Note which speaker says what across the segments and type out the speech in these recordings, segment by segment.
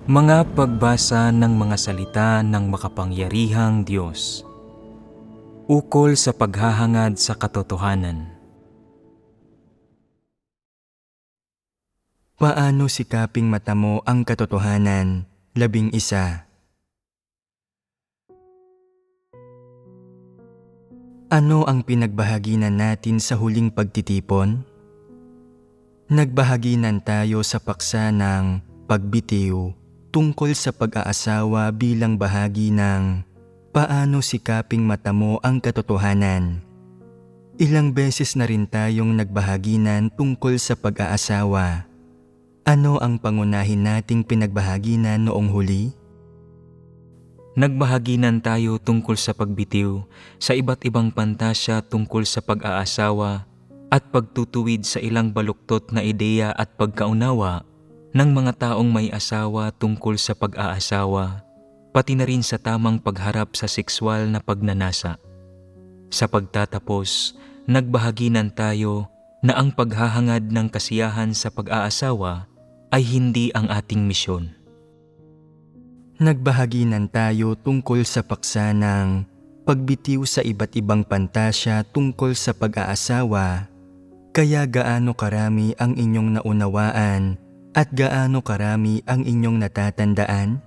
Speaker 1: Mga pagbasa ng mga salita ng makapangyarihang Diyos. Ukol sa paghahangad sa katotohanan.
Speaker 2: Paano sikaping mata mo ang katotohanan? 11. Ano ang pinagbahaginan natin sa huling pagtitipon? Nagbahaginan tayo sa paksa ng pagbitiw tungkol sa pag-aasawa bilang bahagi ng paano sikaping mata mo ang katotohanan. Ilang beses na rin tayong nagbahaginan tungkol sa pag-aasawa. Ano ang pangunahin nating pinagbahaginan noong huli?
Speaker 1: Nagbahaginan tayo tungkol sa pagbitiw sa iba't ibang pantasya tungkol sa pag-aasawa at pagtutuwid sa ilang baluktot na ideya at pagkaunawa ng mga taong may asawa tungkol sa pag-aasawa, pati na rin sa tamang pagharap sa sexual na pagnanasa. Sa pagtatapos, nagbahaginan tayo na ang paghahangad ng kasiyahan sa pag-aasawa ay hindi ang ating misyon.
Speaker 2: Nagbahaginan tayo tungkol sa paksa ng pagbitiw sa iba't ibang pantasya tungkol sa pag-aasawa. Kaya gaano karami ang inyong naunawaan at gaano karami ang inyong natatandaan?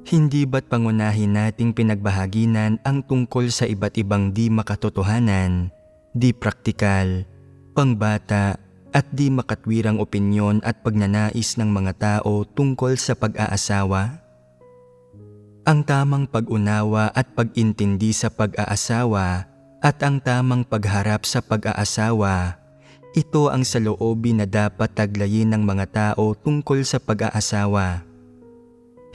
Speaker 2: Hindi ba't pangunahin nating pinagbahaginan ang tungkol sa iba't ibang di makatotohanan, di praktikal, pangbata at di makatwirang opinyon at pagnanais ng mga tao tungkol sa pag-aasawa? Ang tamang pag-unawa at pag-intindi sa pag-aasawa at ang tamang pagharap sa pag-aasawa, ito ang saloobin na dapat taglayin ng mga tao tungkol sa pag-aasawa.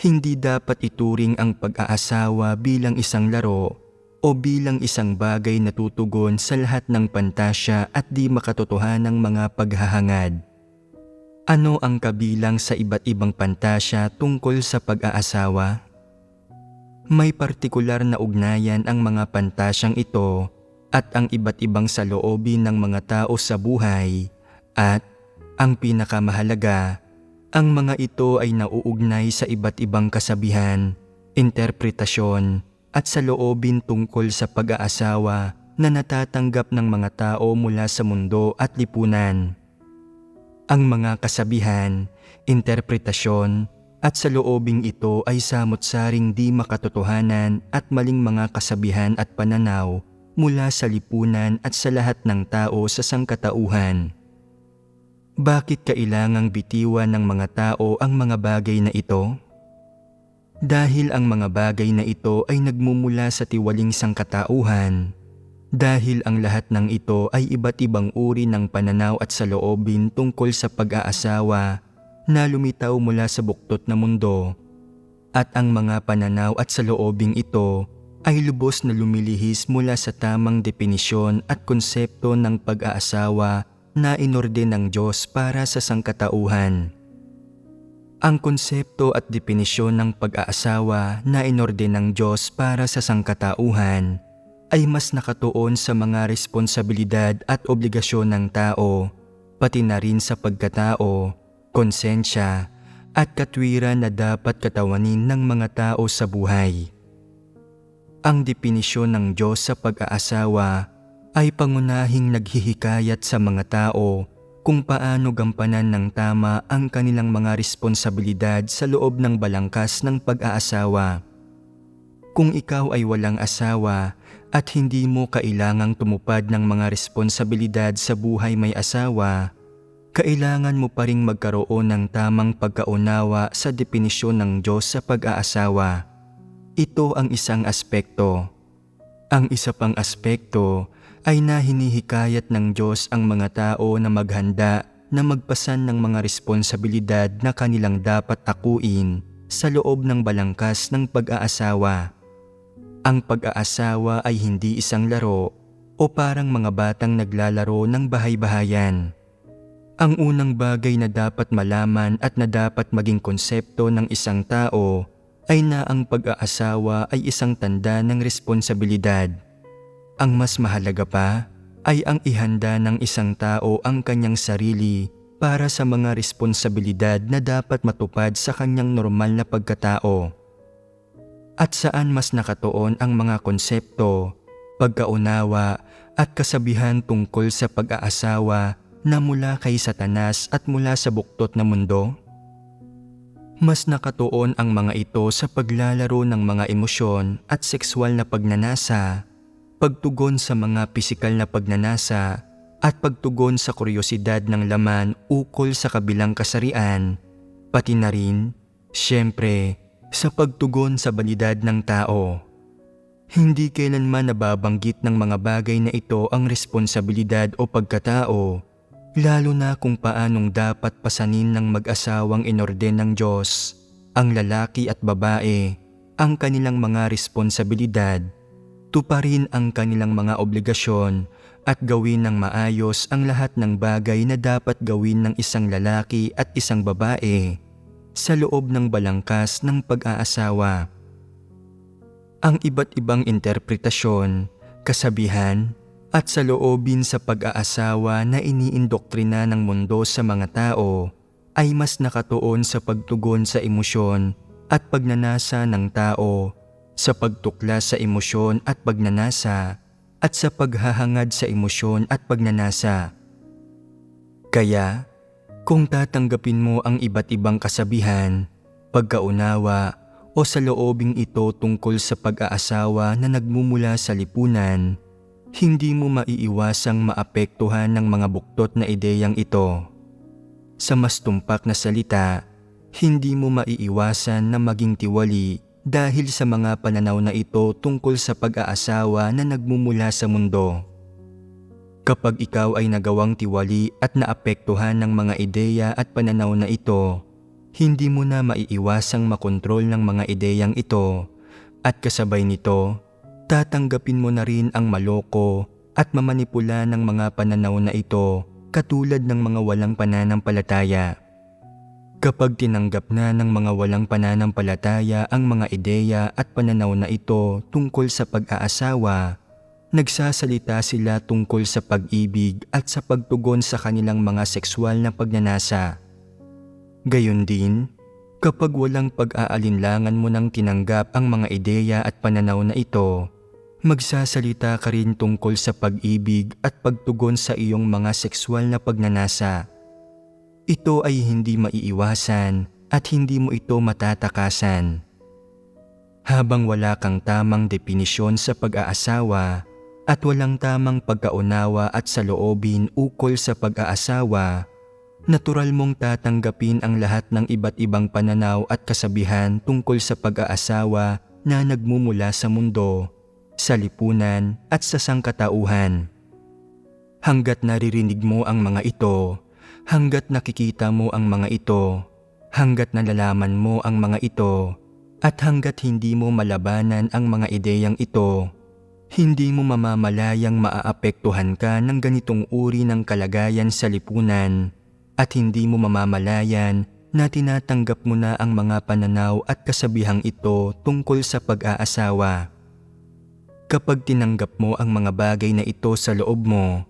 Speaker 2: Hindi dapat ituring ang pag-aasawa bilang isang laro o bilang isang bagay na tutugon sa lahat ng pantasya at di makatotohanang mga paghahangad. Ano ang kabilang sa iba't ibang pantasya tungkol sa pag-aasawa? May partikular na ugnayan ang mga pantasyang ito at ang iba't ibang saloobin ng mga tao sa buhay at, ang pinakamahalaga, ang mga ito ay nauugnay sa iba't ibang kasabihan, interpretasyon, at saloobin tungkol sa pag-aasawa na natatanggap ng mga tao mula sa mundo at lipunan. Ang mga kasabihan, interpretasyon, at saloobing ito ay samot-saring di makatotohanan at maling mga kasabihan at pananaw mula sa lipunan at sa lahat ng tao sa sangkatauhan. Bakit kailangang bitiwan ng mga tao ang mga bagay na ito? Dahil ang mga bagay na ito ay nagmumula sa tiwaling sangkatauhan. Dahil ang lahat ng ito ay iba't ibang uri ng pananaw at saloobin tungkol sa pag-aasawa na lumitaw mula sa buktot na mundo. At ang mga pananaw at saloobing ito ay lubos na lumilihis mula sa tamang definisyon at konsepto ng pag-aasawa na inorden ng Diyos para sa sangkatauhan. Ang konsepto at definisyon ng pag-aasawa na inorden ng Diyos para sa sangkatauhan ay mas nakatuon sa mga responsibilidad at obligasyon ng tao, pati na rin sa pagkatao, konsensya, at katwiran na dapat katawanin ng mga tao sa buhay. Ang definisyon ng Diyos sa pag-aasawa ay pangunahing naghihikayat sa mga tao kung paano gampanan ng tama ang kanilang mga responsibilidad sa loob ng balangkas ng pag-aasawa. Kung ikaw ay walang asawa at hindi mo kailangang tumupad ng mga responsibilidad sa buhay may asawa, kailangan mo pa ring magkaroon ng tamang pagkaunawa sa definisyon ng Diyos sa pag-aasawa. Ito ang isang aspekto. Ang isa pang aspekto ay na hinihikayat ng Diyos ang mga tao na maghanda na magpasan ng mga responsibilidad na kanilang dapat akuin sa loob ng balangkas ng pag-aasawa. Ang pag-aasawa ay hindi isang laro o parang mga batang naglalaro ng bahay-bahayan. Ang unang bagay na dapat malaman at na dapat maging konsepto ng isang tao ay na ang pag-aasawa ay isang tanda ng responsibilidad. Ang mas mahalaga pa ay ang ihanda ng isang tao ang kanyang sarili para sa mga responsibilidad na dapat matupad sa kanyang normal na pagkatao. At saan mas nakatuon ang mga konsepto, pagkaunawa at kasabihan tungkol sa pag-aasawa na mula kay Satanas at mula sa buktot na mundo? Mas nakatuon ang mga ito sa paglalaro ng mga emosyon at sexual na pagnanasa, pagtugon sa mga pisikal na pagnanasa, at pagtugon sa kuryosidad ng laman ukol sa kabilang kasarian, pati na rin, siyempre, sa pagtugon sa balidad ng tao. Hindi kailanman nababanggit ng mga bagay na ito ang responsibilidad o pagkatao, lalo na kung paanong dapat pasanin ng mag-asawang inorden ng Diyos, ang lalaki at babae, ang kanilang mga responsibilidad, tuparin ang kanilang mga obligasyon, at gawin ng maayos ang lahat ng bagay na dapat gawin ng isang lalaki at isang babae sa loob ng balangkas ng pag-aasawa. Ang iba't ibang interpretasyon, kasabihan, at saloobin sa pag-aasawa na iniindoktrina ng mundo sa mga tao ay mas nakatuon sa pagtugon sa emosyon at pagnanasa ng tao, sa pagtuklas sa emosyon at pagnanasa, at sa paghahangad sa emosyon at pagnanasa. Kaya, kung tatanggapin mo ang iba't ibang kasabihan, pagkaunawa o saloobing ito tungkol sa pag-aasawa na nagmumula sa lipunan, hindi mo maiiwasang maapektuhan ng mga buktot na ideyang ito. Sa mas tumpak na salita, hindi mo maiiwasan na maging tiwali dahil sa mga pananaw na ito tungkol sa pag-aasawa na nagmumula sa mundo. Kapag ikaw ay nagawang tiwali at naapektuhan ng mga ideya at pananaw na ito, hindi mo na maiiwasang makontrol ng mga ideyang ito, at kasabay nito, tatanggapin mo na rin ang maloko at mamanipula ng mga pananaw na ito katulad ng mga walang pananampalataya. Kapag tinanggap na ng mga walang pananampalataya ang mga ideya at pananaw na ito tungkol sa pag-aasawa, nagsasalita sila tungkol sa pag-ibig at sa pagtugon sa kanilang mga sexual na pagnanasa. Gayon din, kapag walang pag-aalinlangan mo nang tinanggap ang mga ideya at pananaw na ito, magsasalita ka rin tungkol sa pag-ibig at pagtugon sa iyong mga sexual na pagnanasa. Ito ay hindi maiiwasan at hindi mo ito matatakasan. Habang wala kang tamang definisyon sa pag-aasawa at walang tamang pagkaunawa at saloobin ukol sa pag-aasawa, natural mong tatanggapin ang lahat ng iba't ibang pananaw at kasabihan tungkol sa pag-aasawa na nagmumula sa mundo, sa lipunan at sa sangkatauhan. Hanggat naririnig mo ang mga ito, hanggat nakikita mo ang mga ito, hanggat nalalaman mo ang mga ito, at hanggat hindi mo malabanan ang mga ideyang ito, hindi mo mamamalayang maaapektuhan ka ng ganitong uri ng kalagayan sa lipunan, at hindi mo mamamalayan na tinatanggap mo na ang mga pananaw at kasabihang ito tungkol sa pag-aasawa. Kapag tinanggap mo ang mga bagay na ito sa loob mo,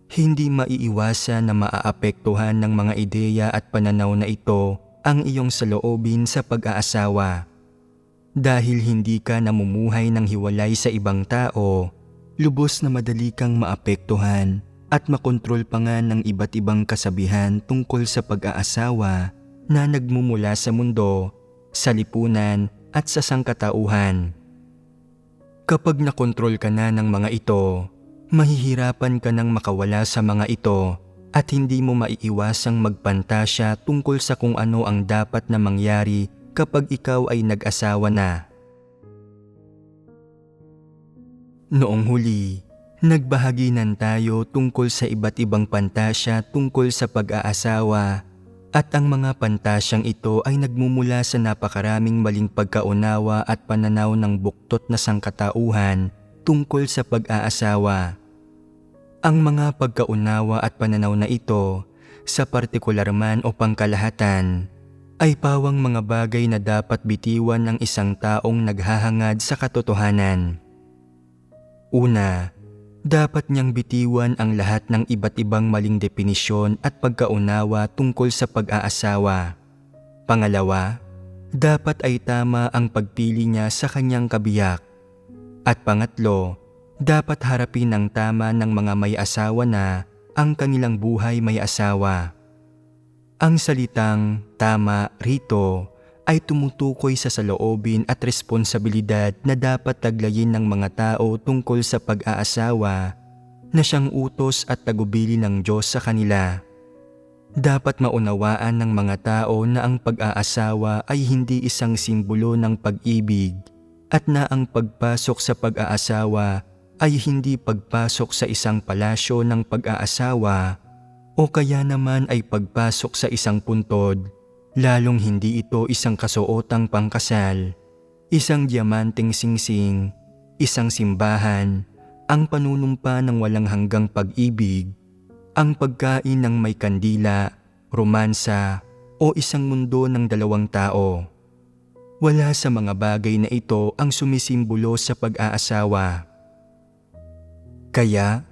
Speaker 2: hindi maiiwasan na maaapektuhan ng mga ideya at pananaw na ito ang iyong saloobin sa pag-aasawa. Dahil hindi ka namumuhay ng hiwalay sa ibang tao, lubos na madali kang maapektuhan at makontrol pa nga ng iba't ibang kasabihan tungkol sa pag-aasawa na nagmumula sa mundo, sa lipunan at sa sangkatauhan. Kapag nakontrol ka na ng mga ito, mahihirapan ka nang makawala sa mga ito at hindi mo maiiwasang magpantasya tungkol sa kung ano ang dapat na mangyari kapag ikaw ay nag-asawa na. Noong huli, nagbahaginan tayo tungkol sa iba't ibang pantasya tungkol sa pag-aasawa at ang mga pantasyang ito ay nagmumula sa napakaraming maling pagkaunawa at pananaw ng buktot na sangkatauhan tungkol sa pag-aasawa. Ang mga pagkaunawa at pananaw na ito, sa partikular man o pangkalahatan, ay pawang mga bagay na dapat bitiwan ng isang taong naghahangad sa katotohanan. Una, Dapat niyang bitiwan ang lahat ng iba't ibang maling definisyon at pagkaunawa tungkol sa pag-aasawa. Pangalawa, dapat ay tama ang pagpili niya sa kanyang kabiyak. At pangatlo, dapat harapin ng tama ng mga may asawa na ang kanilang buhay may asawa. Ang salitang tama rito ay tumutukoy sa saloobin at responsibilidad na dapat taglayin ng mga tao tungkol sa pag-aasawa na siyang utos at tagubili ng Diyos sa kanila. Dapat maunawaan ng mga tao na ang pag-aasawa ay hindi isang simbolo ng pag-ibig at na ang pagpasok sa pag-aasawa ay hindi pagpasok sa isang palasyo ng pag-aasawa o kaya naman ay pagpasok sa isang puntod. Lalong hindi ito isang kasuotang pangkasal, isang diamanteng singsing, isang simbahan, ang panunumpa ng walang hanggang pag-ibig, ang pagkain ng may kandila, romansa, o isang mundo ng dalawang tao. Wala sa mga bagay na ito ang sumisimbolo sa pag-aasawa. Kaya,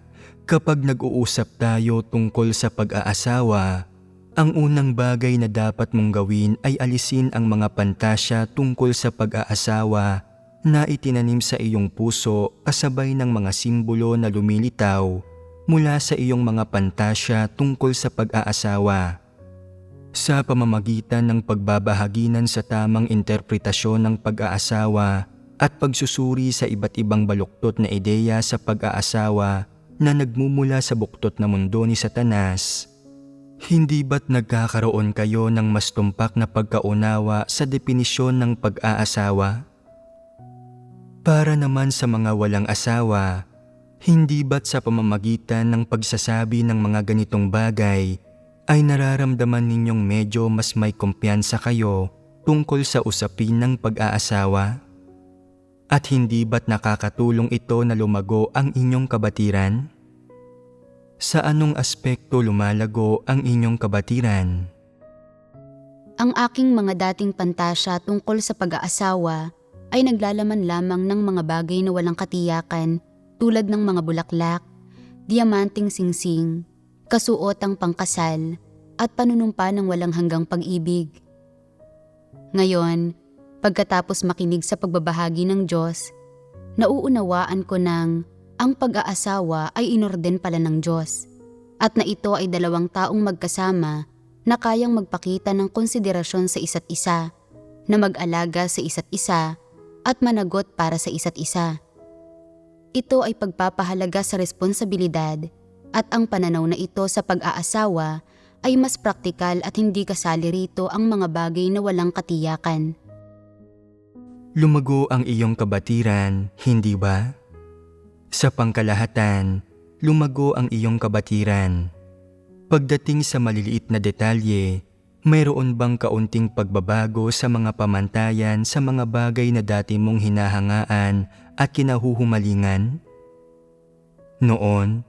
Speaker 2: kapag nag-uusap tayo tungkol sa pag-aasawa, ang unang bagay na dapat mong gawin ay alisin ang mga pantasya tungkol sa pag-aasawa na itinanim sa iyong puso kasabay ng mga simbolo na lumilitaw mula sa iyong mga pantasya tungkol sa pag-aasawa. Sa pamamagitan ng pagbabahaginan sa tamang interpretasyon ng pag-aasawa at pagsusuri sa iba't ibang baluktot na ideya sa pag-aasawa na nagmumula sa buktot na mundo ni Satanas, hindi ba't nagkakaroon kayo ng mas tumpak na pagkaunawa sa definisyon ng pag-aasawa? Para naman sa mga walang asawa, hindi ba't sa pamamagitan ng pagsasabi ng mga ganitong bagay ay nararamdaman ninyong medyo mas may kumpiyansa kayo tungkol sa usapin ng pag-aasawa? At hindi ba't nakakatulong ito na lumago ang inyong kabatiran? Sa anong aspekto lumalago ang inyong kabatiran?
Speaker 3: Ang aking mga dating pantasya tungkol sa pag-aasawa ay naglalaman lamang ng mga bagay na walang katiyakan tulad ng mga bulaklak, diamanting singsing, kasuotang pangkasal, at panunumpa ng walang hanggang pag-ibig. Ngayon, pagkatapos makinig sa pagbabahagi ng Diyos, nauunawaan ko ng ang pag-aasawa ay inorden pala ng Diyos at na ito ay dalawang taong magkasama na kayang magpakita ng konsiderasyon sa isa't isa, na mag-alaga sa isa't isa at managot para sa isa't isa. Ito ay pagpapahalaga sa responsibilidad at ang pananaw na ito sa pag-aasawa ay mas praktikal at hindi kasali rito ang mga bagay na walang katiyakan.
Speaker 2: Lumago ang iyong kabatiran, hindi ba? Sa pangkalahatan, lumago ang iyong kabatiran. Pagdating sa maliliit na detalye, mayroon bang kaunting pagbabago sa mga pamantayan sa mga bagay na dati mong hinahangaan at kinahuhumalingan? Noon,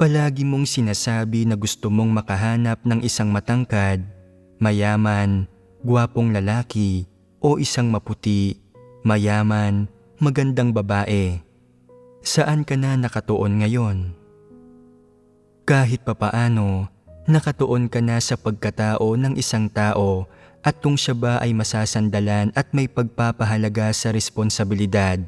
Speaker 2: palagi mong sinasabi na gusto mong makahanap ng isang matangkad, mayaman, gwapong lalaki o isang maputi, mayaman, magandang babae. Saan ka na nakatuon ngayon? Kahit papaano, nakatuon ka na sa pagkatao ng isang tao at kung siya ba ay masasandalan at may pagpapahalaga sa responsibilidad.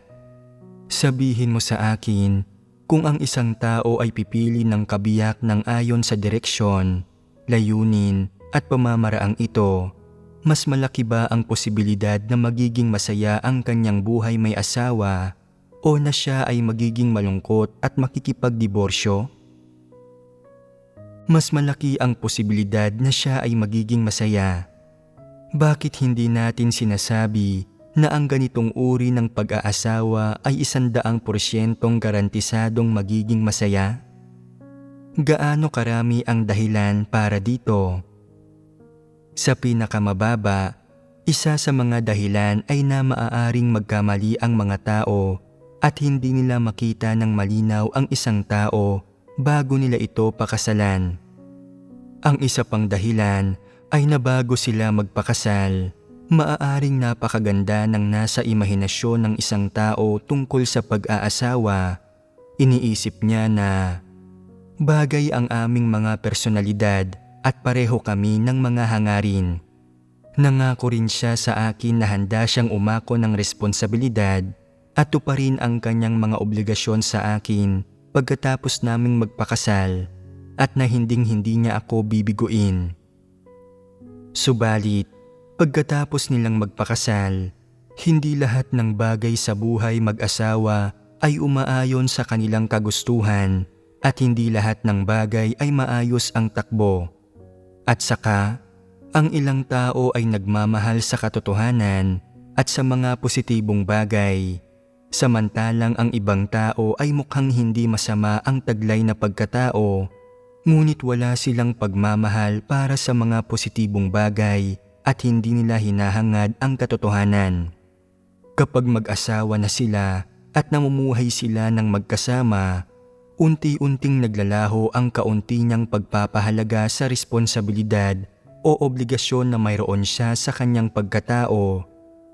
Speaker 2: Sabihin mo sa akin, kung ang isang tao ay pipili ng kabiyak ng ayon sa direksyon, layunin at pamamaraang ito, mas malaki ba ang posibilidad na magiging masaya ang kanyang buhay may asawa o na siya ay magiging malungkot at makikipagdiborsyo? Mas malaki ang posibilidad na siya ay magiging masaya. Bakit hindi natin sinasabi na ang ganitong uri ng pag-aasawa ay 100% garantisadong magiging masaya? Gaano karami ang dahilan para dito? Sa pinakamababa, isa sa mga dahilan ay na maaaring magkamali ang mga tao at hindi nila makita ng malinaw ang isang tao bago nila ito pakasalan. Ang isa pang dahilan ay na bago sila magpakasal, maaaring napakaganda ng nasa imahinasyon ng isang tao tungkol sa pag-aasawa, Iniisip niya na bagay ang aming mga personalidad at pareho kami ng mga hangarin. Nangako rin siya sa akin na handa siyang umako ng responsibilidad at tuparin ang kanyang mga obligasyon sa akin pagkatapos naming magpakasal at na hinding-hindi niya ako bibiguin. Subalit, pagkatapos nilang magpakasal, hindi lahat ng bagay sa buhay mag-asawa ay umaayon sa kanilang kagustuhan at hindi lahat ng bagay ay maayos ang takbo. At saka, ang ilang tao ay nagmamahal sa katotohanan at sa mga positibong bagay, samantalang ang ibang tao ay mukhang hindi masama ang taglay na pagkatao, ngunit wala silang pagmamahal para sa mga positibong bagay at hindi nila hinahangad ang katotohanan. Kapag mag-asawa na sila at namumuhay sila ng magkasama, unti-unting naglalaho ang kaunti niyang pagpapahalaga sa responsibilidad o obligasyon na mayroon siya sa kanyang pagkatao.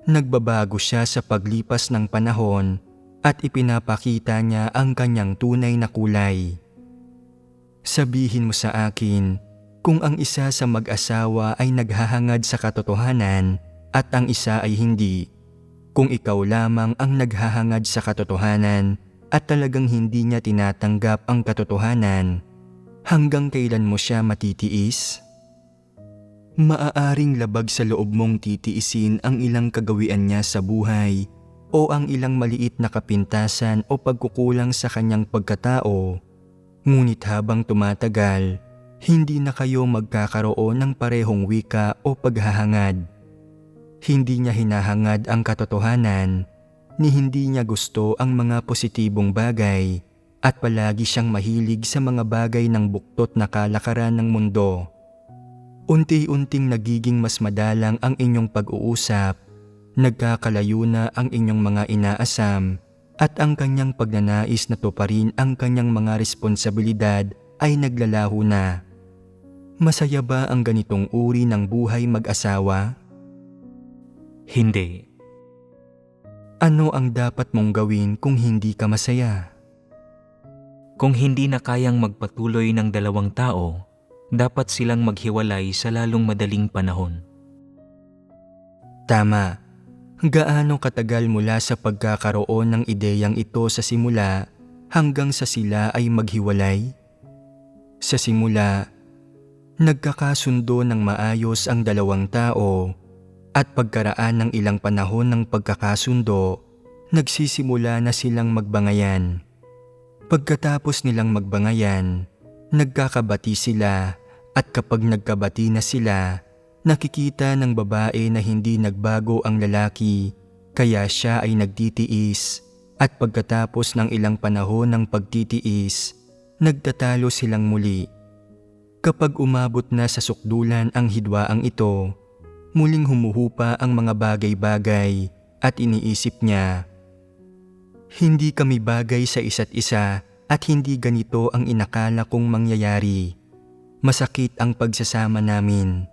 Speaker 2: Nagbabago siya sa paglipas ng panahon at ipinapakita niya ang kanyang tunay na kulay. Sabihin mo sa akin kung ang isa sa mag-asawa ay naghahangad sa katotohanan at ang isa ay hindi. Kung ikaw lamang ang naghahangad sa katotohanan at talagang hindi niya tinatanggap ang katotohanan, hanggang kailan mo siya matitiis? Maaaring labag sa loob mong titiisin ang ilang kagawian niya sa buhay o ang ilang maliit na kapintasan o pagkukulang sa kanyang pagkatao. Ngunit habang tumatagal, hindi na kayo magkakaroon ng parehong wika o paghahangad. Hindi niya hinahangad ang katotohanan, ni hindi niya gusto ang mga positibong bagay at palagi siyang mahilig sa mga bagay ng buktot na kalakaran ng mundo. Unti-unting nagiging mas madalang ang inyong pag-uusap, nagkakalayo na ang inyong mga inaasam at ang kanyang pagnanais na tuparin ang kanyang mga responsibilidad ay naglalaho na. Masaya ba ang ganitong uri ng buhay mag-asawa?
Speaker 1: Hindi.
Speaker 2: Ano ang dapat mong gawin kung hindi ka masaya?
Speaker 1: Kung hindi na kayang magpatuloy ng dalawang tao, dapat silang maghiwalay sa lalong madaling panahon.
Speaker 2: Tama. Gaano katagal mula sa pagkakaroon ng ideyang ito sa simula hanggang sa sila ay maghiwalay? Sa simula, nagkakasundo ng maayos ang dalawang tao at pagkaraan ng ilang panahon ng pagkakasundo, nagsisimula na silang magbangayan. Pagkatapos nilang magbangayan, nagkakabati sila at kapag nagkabati na sila, nakikita ng babae na hindi nagbago ang lalaki kaya siya ay nagtitiis at pagkatapos ng ilang panahon ng pagtitiis, nagtatalo silang muli. Kapag umabot na sa sukdulan ang hidwaang ito, muling humuhupa ang mga bagay-bagay at iniisip niya, hindi kami bagay sa isa't isa at hindi ganito ang inakala kong mangyayari. Masakit ang pagsasama namin.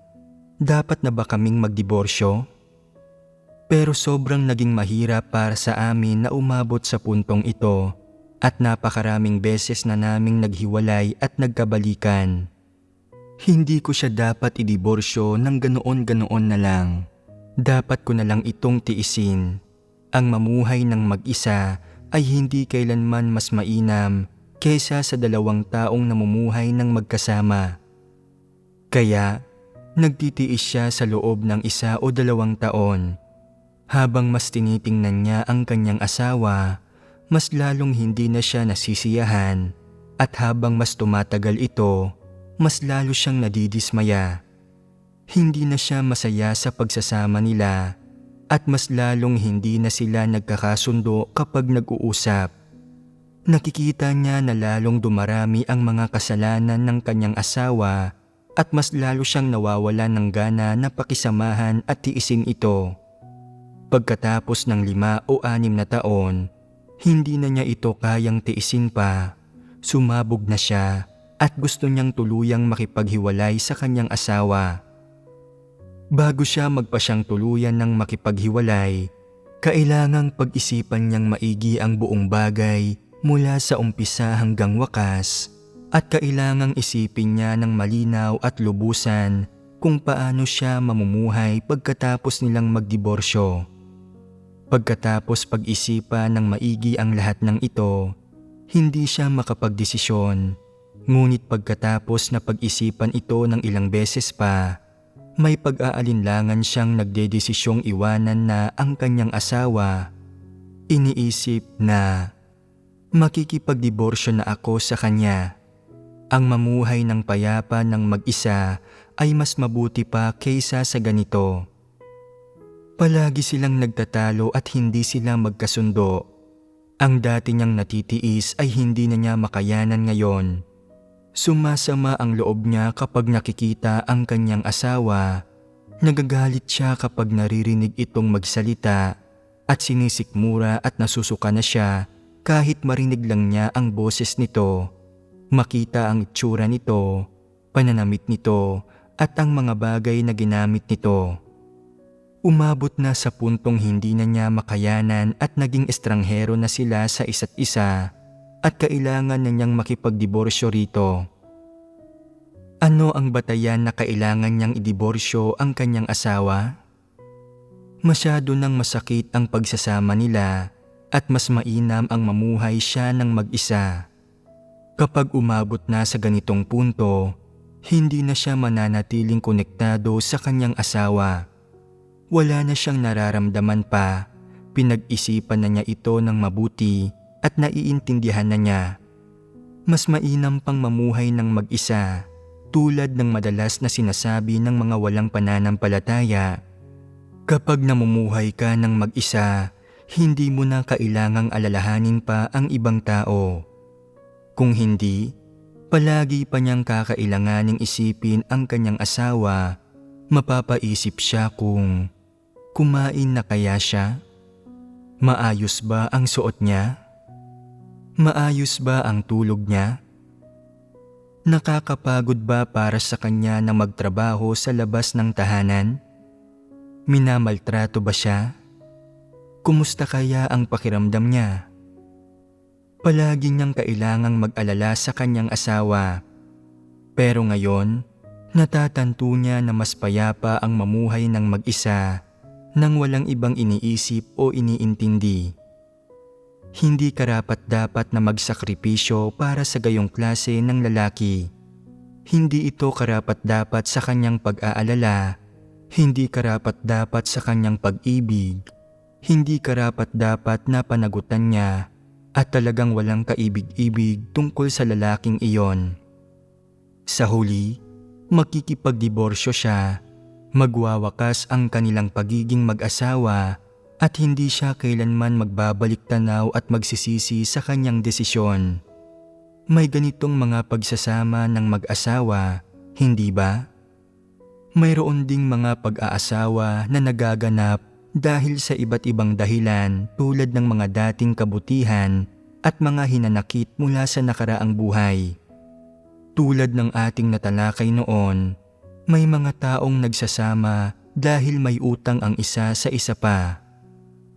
Speaker 2: Dapat na ba kaming magdiborsyo? Pero sobrang naging mahirap para sa amin na umabot sa puntong ito at napakaraming beses na naming naghiwalay at nagkabalikan. Hindi ko siya dapat idiborsyo ng ganoon-ganoon na lang. Dapat ko na lang itong tiisin. Ang mamuhay ng mag-isa ay hindi kailanman mas mainam kaysa sa dalawang taong namumuhay ng magkasama. Kaya, nagtitiis siya sa loob ng 1 o 2 taon. Habang mas tinitingnan niya ang kanyang asawa, mas lalong hindi na siya nasisiyahan at habang mas tumatagal ito, mas lalo siyang nadidismaya. Hindi na siya masaya sa pagsasama nila at mas lalong hindi na sila nagkakasundo kapag nag-uusap. Nakikita niya na lalong dumarami ang mga kasalanan ng kanyang asawa at mas lalo siyang nawawalan ng gana na pakisamahan at tiisin ito. Pagkatapos ng 5 o 6 na taon, hindi na niya ito kayang tiisin pa. Sumabog na siya at gusto niyang tuluyang makipaghiwalay sa kanyang asawa. Bago siya magpasyang tuluyan ng makipaghiwalay, kailangang pag-isipan niyang maigi ang buong bagay mula sa umpisa hanggang wakas at kailangang isipin niya ng malinaw at lubusan kung paano siya mamumuhay pagkatapos nilang magdiborsyo. Pagkatapos pag-isipan ng maigi ang lahat ng ito, hindi siya makapagdesisyon. Ngunit pagkatapos na pag-isipan ito ng ilang beses pa, may pag-aalinlangan siyang nagdedesisyong iwanan na ang kanyang asawa. Iniisip na makikipagdiborsyo na ako sa kanya. Ang mamuhay ng payapa ng mag-isa ay mas mabuti pa kaysa sa ganito. Palagi silang nagtatalo at hindi sila magkasundo. Ang dati niyang natitiis ay hindi na niya makayanan ngayon. Sumasama ang loob niya kapag nakikita ang kanyang asawa. Nagagalit siya kapag naririnig itong magsalita at sinisikmura at nasusuka na siya kahit marinig lang niya ang boses nito. Makita ang itsura nito, pananamit nito at ang mga bagay na ginamit nito. Umabot na sa puntong hindi na niya makayanan at naging estranghero na sila sa isa't isa at kailangan na niyang makipagdiborsyo rito. Ano ang batayan na kailangan niyang idiborsyo ang kanyang asawa? Masyado nang masakit ang pagsasama nila at mas mainam ang mamuhay siya ng mag-isa. Kapag umabot na sa ganitong punto, hindi na siya mananatiling konektado sa kanyang asawa. Wala na siyang nararamdaman pa, pinag-isipan na niya ito ng mabuti at naiintindihan na niya. Mas mainam pang mamuhay ng mag-isa, tulad ng madalas na sinasabi ng mga walang pananampalataya. Kapag namumuhay ka ng mag-isa, hindi mo na kailangang alalahanin pa ang ibang tao. Kung hindi, palagi pa niyang kakailanganing isipin ang kanyang asawa, mapapaisip siya kung kumain na kaya siya? Maayos ba ang suot niya? Maayos ba ang tulog niya? Nakakapagod ba para sa kanya na magtrabaho sa labas ng tahanan? Minamaltrato ba siya? Kumusta kaya ang pakiramdam niya? Palagi niyang kailangang mag-alala sa kanyang asawa. Pero ngayon, natatanto niya na mas payapa ang mamuhay ng mag-isa nang walang ibang iniisip o iniintindi. Hindi karapat-dapat na magsakripisyo para sa gayong klase ng lalaki. Hindi ito karapat-dapat sa kanyang pag-aalala. Hindi karapat-dapat sa kanyang pag-ibig. Hindi karapat-dapat na panagutan niya at talagang walang kaibig-ibig tungkol sa lalaking iyon. Sa huli, makikipagdiborsyo siya. Magwawakas ang kanilang pagiging mag-asawa at hindi siya kailanman magbabalik tanaw at magsisisi sa kanyang desisyon. May ganitong mga pagsasama ng mag-asawa, hindi ba? Mayroon ding mga pag-aasawa na nagaganap dahil sa iba't ibang dahilan tulad ng mga dating kabutihan at mga hinanakit mula sa nakaraang buhay. Tulad ng ating natalakay noon, may mga taong nagsasama dahil may utang ang isa sa isa pa.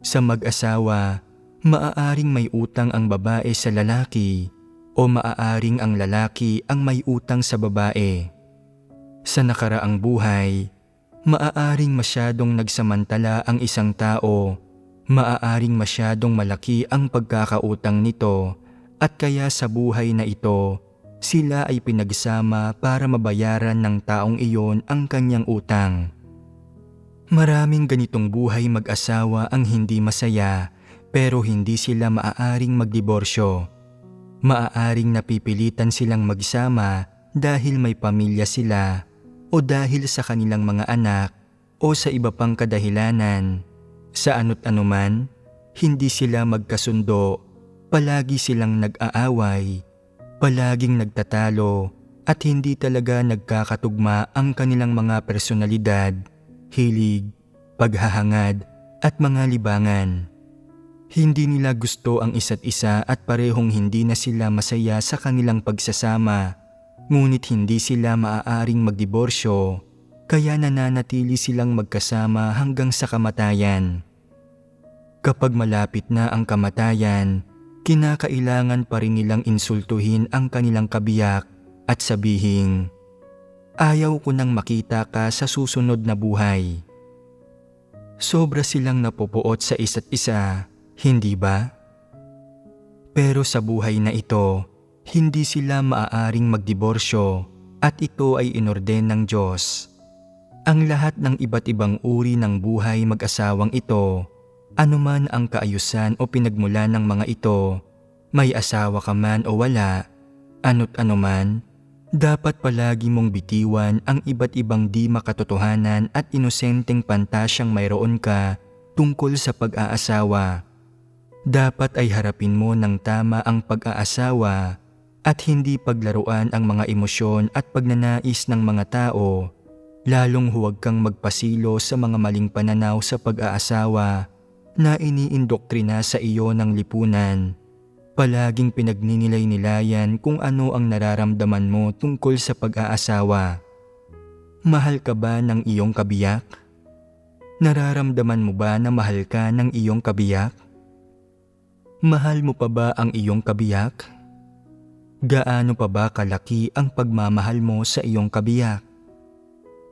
Speaker 2: Sa mag-asawa, maaaring may utang ang babae sa lalaki o maaaring ang lalaki ang may utang sa babae. Sa nakaraang buhay, maaaring masyadong nagsamantala ang isang tao, maaaring masyadong malaki ang pagkakautang nito at kaya sa buhay na ito, sila ay pinagsama para mabayaran ng taong iyon ang kanyang utang. Maraming ganitong buhay mag-asawa ang hindi masaya pero hindi sila maaaring magdiborsyo. Maaaring napipilitan silang magsama dahil may pamilya sila o dahil sa kanilang mga anak o sa iba pang kadahilanan. Sa ano't anuman, hindi sila magkasundo, palagi silang nag-aaway, palaging nagtatalo at hindi talaga nagkakatugma ang kanilang mga personalidad, hilig, paghahangad at mga libangan. Hindi nila gusto ang isa't isa at parehong hindi na sila masaya sa kanilang pagsasama, ngunit hindi sila maaaring magdiborsyo, kaya nananatili silang magkasama hanggang sa kamatayan. Kapag malapit na ang kamatayan, kinakailangan pa rin nilang insultuhin ang kanilang kabiyak at sabihing, "Ayaw ko nang makita ka sa susunod na buhay." Sobra silang napupuot sa isa't isa, hindi ba? Pero sa buhay na ito, hindi sila maaaring magdiborsyo at ito ay inorden ng Diyos. Ang lahat ng iba't ibang uri ng buhay mag-asawang ito, anuman ang kaayusan o pinagmulan ng mga ito, may asawa ka man o wala, ano't anuman, dapat palagi mong bitiwan ang iba't ibang di makatotohanan at inosenteng pantasyang mayroon ka tungkol sa pag-aasawa. Dapat ay harapin mo ng tama ang pag-aasawa at hindi paglaruan ang mga emosyon at pagnanais ng mga tao, lalong huwag kang magpasilo sa mga maling pananaw sa pag-aasawa na iniindoktrina sa iyo ng lipunan. Palaging pinagninilayan kung ano ang nararamdaman mo tungkol sa pag-aasawa. Mahal ka ba ng iyong kabiyak? Nararamdaman mo ba na mahal ka ng iyong kabiyak? Mahal mo pa ba ang iyong kabiyak? Gaano pa ba kalaki ang pagmamahal mo sa iyong kabiyak?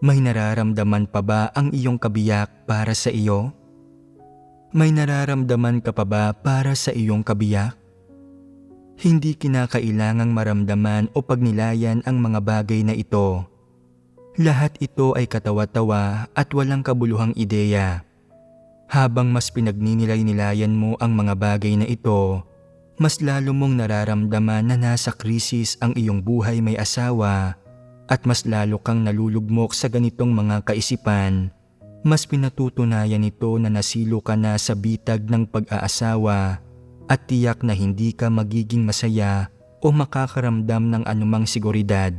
Speaker 2: May nararamdaman pa ba ang iyong kabiyak para sa iyo? May nararamdaman ka pa ba para sa iyong kabiyak? Hindi kinakailangang maramdaman o pagnilayan ang mga bagay na ito. Lahat ito ay katawa-tawa at walang kabuluhang ideya. Habang mas pinagninilayan mo ang mga bagay na ito, mas lalo mong nararamdaman na nasa krisis ang iyong buhay may asawa at mas lalo kang nalulugmok sa ganitong mga kaisipan. Mas pinatutunayan ito na nasilo ka na sa bitag ng pag-aasawa at tiyak na hindi ka magiging masaya o makakaramdam ng anumang seguridad.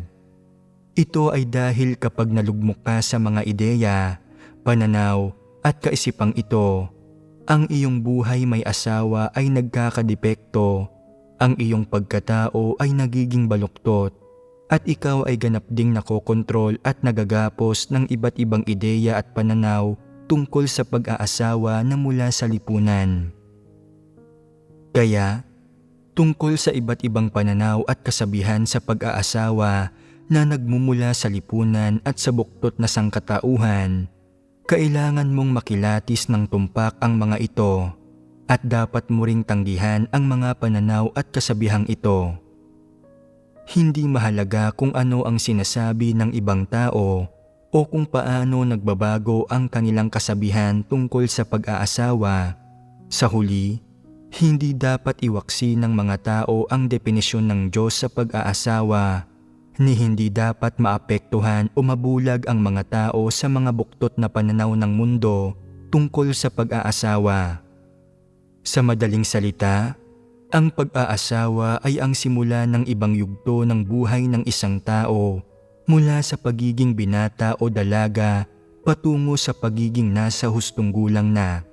Speaker 2: Ito ay dahil kapag nalugmok ka sa mga ideya, pananaw at kaisipang ito, ang iyong buhay may asawa ay nagkakadepekto, ang iyong pagkatao ay nagiging baluktot, at ikaw ay ganap ding nakokontrol at nagagapos ng iba't ibang ideya at pananaw tungkol sa pag-aasawa na mula sa lipunan. Kaya, tungkol sa iba't ibang pananaw at kasabihan sa pag-aasawa na nagmumula sa lipunan at sa buktot na sangkatauhan, kailangan mong makilatis ng tumpak ang mga ito at dapat mo ring tanggihan ang mga pananaw at kasabihang ito. Hindi mahalaga kung ano ang sinasabi ng ibang tao o kung paano nagbabago ang kanilang kasabihan tungkol sa pag-aasawa. Sa huli, hindi dapat iwaksi ng mga tao ang definisyon ng Diyos sa pag-aasawa, ni hindi dapat maapektuhan o mabulag ang mga tao sa mga buktot na pananaw ng mundo tungkol sa pag-aasawa. Sa madaling salita, ang pag-aasawa ay ang simula ng ibang yugto ng buhay ng isang tao mula sa pagiging binata o dalaga patungo sa pagiging nasa hustong gulang na.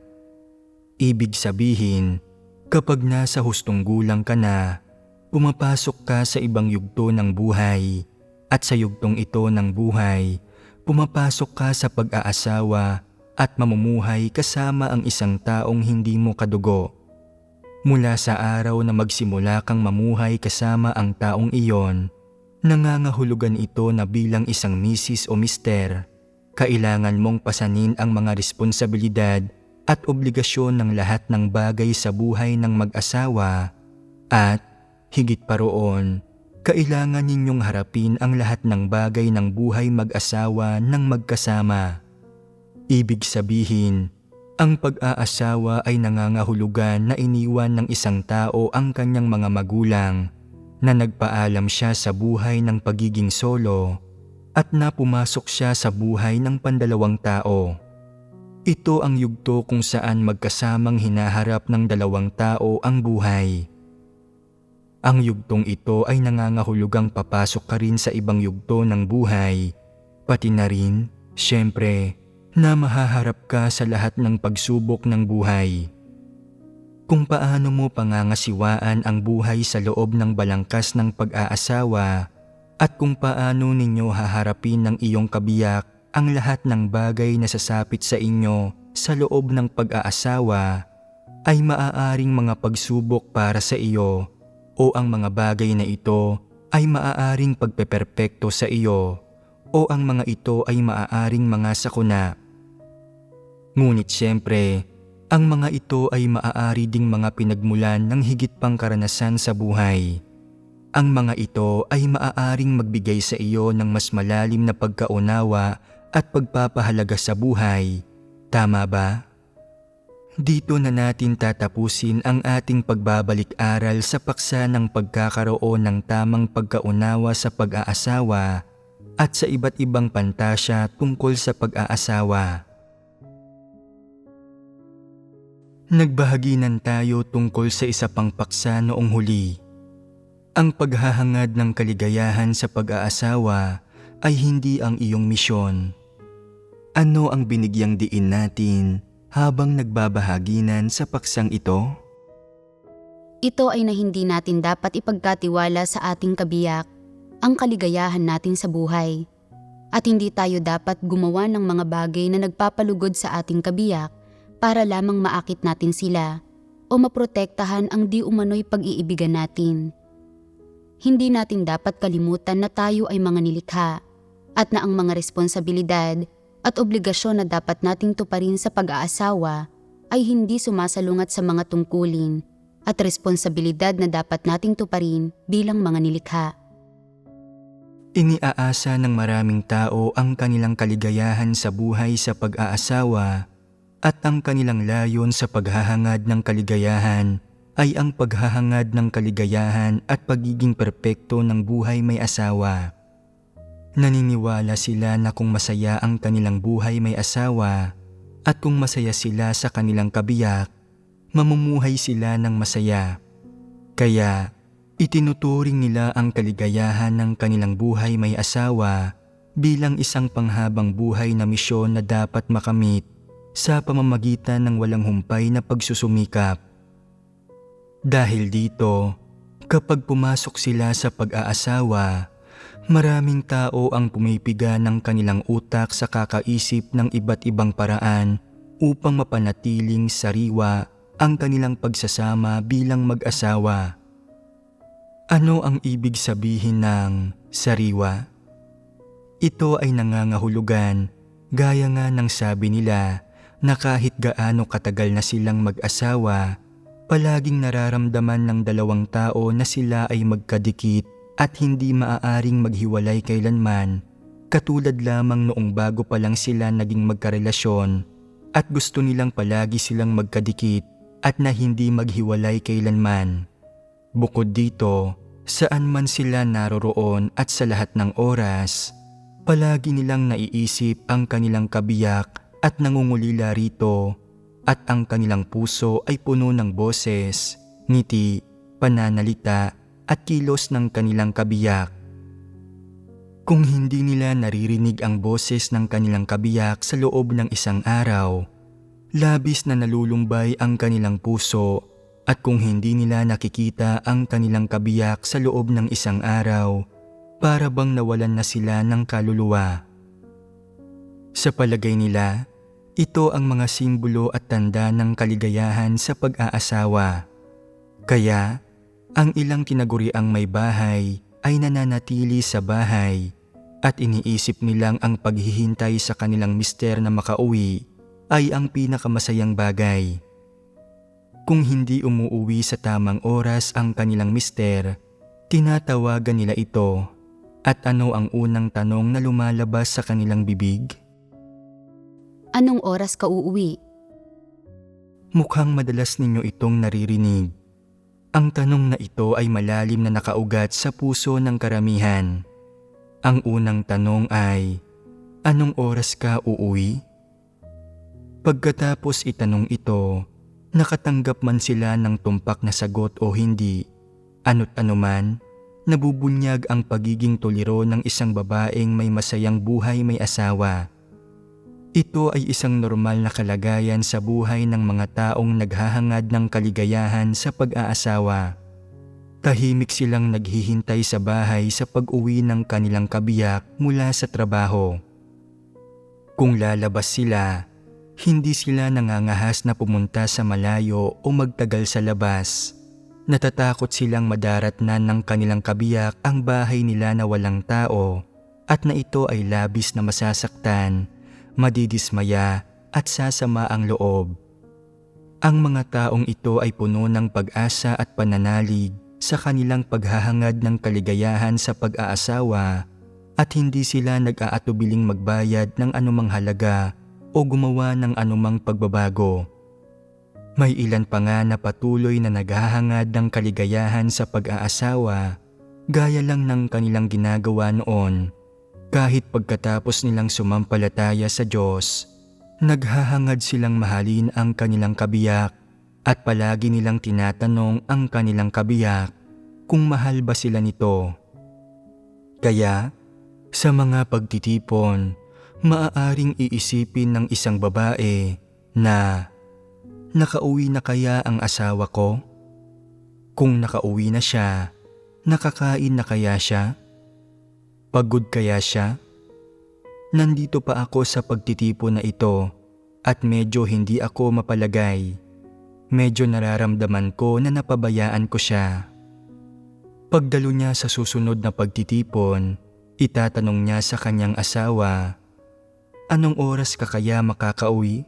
Speaker 2: Ibig sabihin, kapag nasa hustong gulang ka na, pumapasok ka sa ibang yugto ng buhay at sa yugtong ito ng buhay, pumapasok ka sa pag-aasawa at mamumuhay kasama ang isang taong hindi mo kadugo. Mula sa araw na magsimula kang mamuhay kasama ang taong iyon, nangangahulugan ito na bilang isang misis o mister, kailangan mong pasanin ang mga responsibilidad at obligasyon ng lahat ng bagay sa buhay ng mag-asawa at, higit pa roon, kailangan ninyong harapin ang lahat ng bagay ng buhay mag-asawa ng magkasama. Ibig sabihin, ang pag-aasawa ay nangangahulugan na iniwan ng isang tao ang kanyang mga magulang, na nagpaalam siya sa buhay ng pagiging solo at na pumasok siya sa buhay ng pandalawang tao. Ito ang yugto kung saan magkasamang hinaharap ng dalawang tao ang buhay. Ang yugtong ito ay nangangahulugang papasok ka rin sa ibang yugto ng buhay, pati na rin, syempre, na mahaharap ka sa lahat ng pagsubok ng buhay. Kung paano mo pangangasiwaan ang buhay sa loob ng balangkas ng pag-aasawa at kung paano ninyo haharapin ng iyong kabiyak ang lahat ng bagay na sasapit sa inyo sa loob ng pag-aasawa ay maaaring mga pagsubok para sa iyo o ang mga bagay na ito ay maaaring pagpeperpekto sa iyo o ang mga ito ay maaaring mga sakuna. Ngunit siyempre, ang mga ito ay maaari ding mga pinagmulan ng higit pang karanasan sa buhay. Ang mga ito ay maaaring magbigay sa iyo ng mas malalim na pagkaunawa at pagpapahalaga sa buhay. Tama ba? Dito na natin tatapusin ang ating pagbabalik-aral sa paksa ng pagkakaroon ng tamang pagkaunawa sa pag-aasawa at sa iba't ibang pantasya tungkol sa pag-aasawa. Nagbahaginan tayo tungkol sa isa pang paksa noong huli. Ang paghahangad ng kaligayahan sa pag-aasawa ay hindi ang iyong misyon. Ano ang binigyang diin natin habang nagbabahaginan sa paksang ito?
Speaker 3: Ito ay na hindi natin dapat ipagkatiwala sa ating kabiyak, ang kaligayahan natin sa buhay. At hindi tayo dapat gumawa ng mga bagay na nagpapalugod sa ating kabiyak para lamang maakit natin sila o maprotektahan ang di umano'y pag-iibigan natin. Hindi natin dapat kalimutan na tayo ay mga nilikha at na ang mga responsibilidad at obligasyon na dapat nating tuparin sa pag-aasawa ay hindi sumasalungat sa mga tungkulin at responsibilidad na dapat nating tuparin bilang mga nilikha.
Speaker 2: Iniaasa ng maraming tao ang kanilang kaligayahan sa buhay sa pag-aasawa at ang kanilang layon sa paghahangad ng kaligayahan ay ang paghahangad ng kaligayahan at pagiging perpekto ng buhay may asawa. Naniniwala sila na kung masaya ang kanilang buhay may asawa at kung masaya sila sa kanilang kabiyak, mamumuhay sila ng masaya. Kaya, itinuturing nila ang kaligayahan ng kanilang buhay may asawa bilang isang panghabang buhay na misyon na dapat makamit sa pamamagitan ng walang humpay na pagsusumikap. Dahil dito, kapag pumasok sila sa pag-aasawa, maraming tao ang pumipiga ng kanilang utak sa kakaisip ng iba't ibang paraan upang mapanatiling sariwa ang kanilang pagsasama bilang mag-asawa. Ano ang ibig sabihin ng sariwa? Ito ay nangangahulugan, gaya nga ng sabi nila, na kahit gaano katagal na silang mag-asawa, palaging nararamdaman ng dalawang tao na sila ay magkadikit at hindi maaaring maghiwalay kailanman, katulad lamang noong bago pa lang sila naging magkarelasyon at gusto nilang palagi silang magkadikit at na hindi maghiwalay kailanman. Bukod dito, saan man sila naroroon at sa lahat ng oras, palagi nilang naiisip ang kanilang kabiyak at nangungulila rito at ang kanilang puso ay puno ng boses, ngiti, pananalita at kilos ng kanilang kabiyak. Kung hindi nila naririnig ang boses ng kanilang kabiyak sa loob ng isang araw, labis na nalulumbay ang kanilang puso at kung hindi nila nakikita ang kanilang kabiyak sa loob ng isang araw, para bang nawalan na sila ng kaluluwa. Sa palagay nila, ito ang mga simbolo at tanda ng kaligayahan sa pag-aasawa. Kaya, ang ilang tinaguriang may bahay ay nananatili sa bahay at iniisip nilang ang paghihintay sa kanilang mister na makauwi ay ang pinakamasayang bagay. Kung hindi umuuwi sa tamang oras ang kanilang mister, tinatawagan nila ito. At ano ang unang tanong na lumalabas sa kanilang bibig?
Speaker 3: Anong oras ka uuwi?
Speaker 2: Mukhang madalas ninyo itong naririnig. Ang tanong na ito ay malalim na nakaugat sa puso ng karamihan. Ang unang tanong ay, anong oras ka uuwi? Pagkatapos itanong ito, nakatanggap man sila ng tumpak na sagot o hindi, ano't anuman, nabubunyag ang pagiging tuliro ng isang babaeng may masayang buhay may asawa. Ito ay isang normal na kalagayan sa buhay ng mga taong naghahangad ng kaligayahan sa pag-aasawa. Tahimik silang naghihintay sa bahay sa pag-uwi ng kanilang kabiyak mula sa trabaho. Kung lalabas sila, Hindi sila nangangahas na pumunta sa malayo o magtagal sa labas. Natatakot silang madaratnan ng kanilang kabiyak ang bahay nila na walang tao at na ito ay labis na masasaktan, madidismaya at sasama ang loob. Ang mga taong ito ay puno ng pag-asa at pananalig sa kanilang paghahangad ng kaligayahan sa pag-aasawa at hindi sila nag-aatubiling magbayad ng anumang halaga o gumawa ng anumang pagbabago. May ilan pa nga na patuloy na naghahangad ng kaligayahan sa pag-aasawa gaya lang ng kanilang ginagawa noon. Kahit pagkatapos nilang sumampalataya sa Diyos, naghahangad silang mahalin ang kanilang kabiyak at palagi nilang tinatanong ang kanilang kabiyak kung mahal ba sila nito. Kaya, sa mga pagtitipon, maaaring iisipin ng isang babae na nakauwi na kaya ang asawa ko? Kung nakauwi na siya, nakakain na kaya siya? Pagod kaya siya? Nandito pa ako sa pagtitipon na ito at medyo hindi ako mapalagay. Medyo nararamdaman ko na napabayaan ko siya. Pagdalo niya sa susunod na pagtitipon, itatanong niya sa kanyang asawa, "Anong oras ka kaya makakauwi?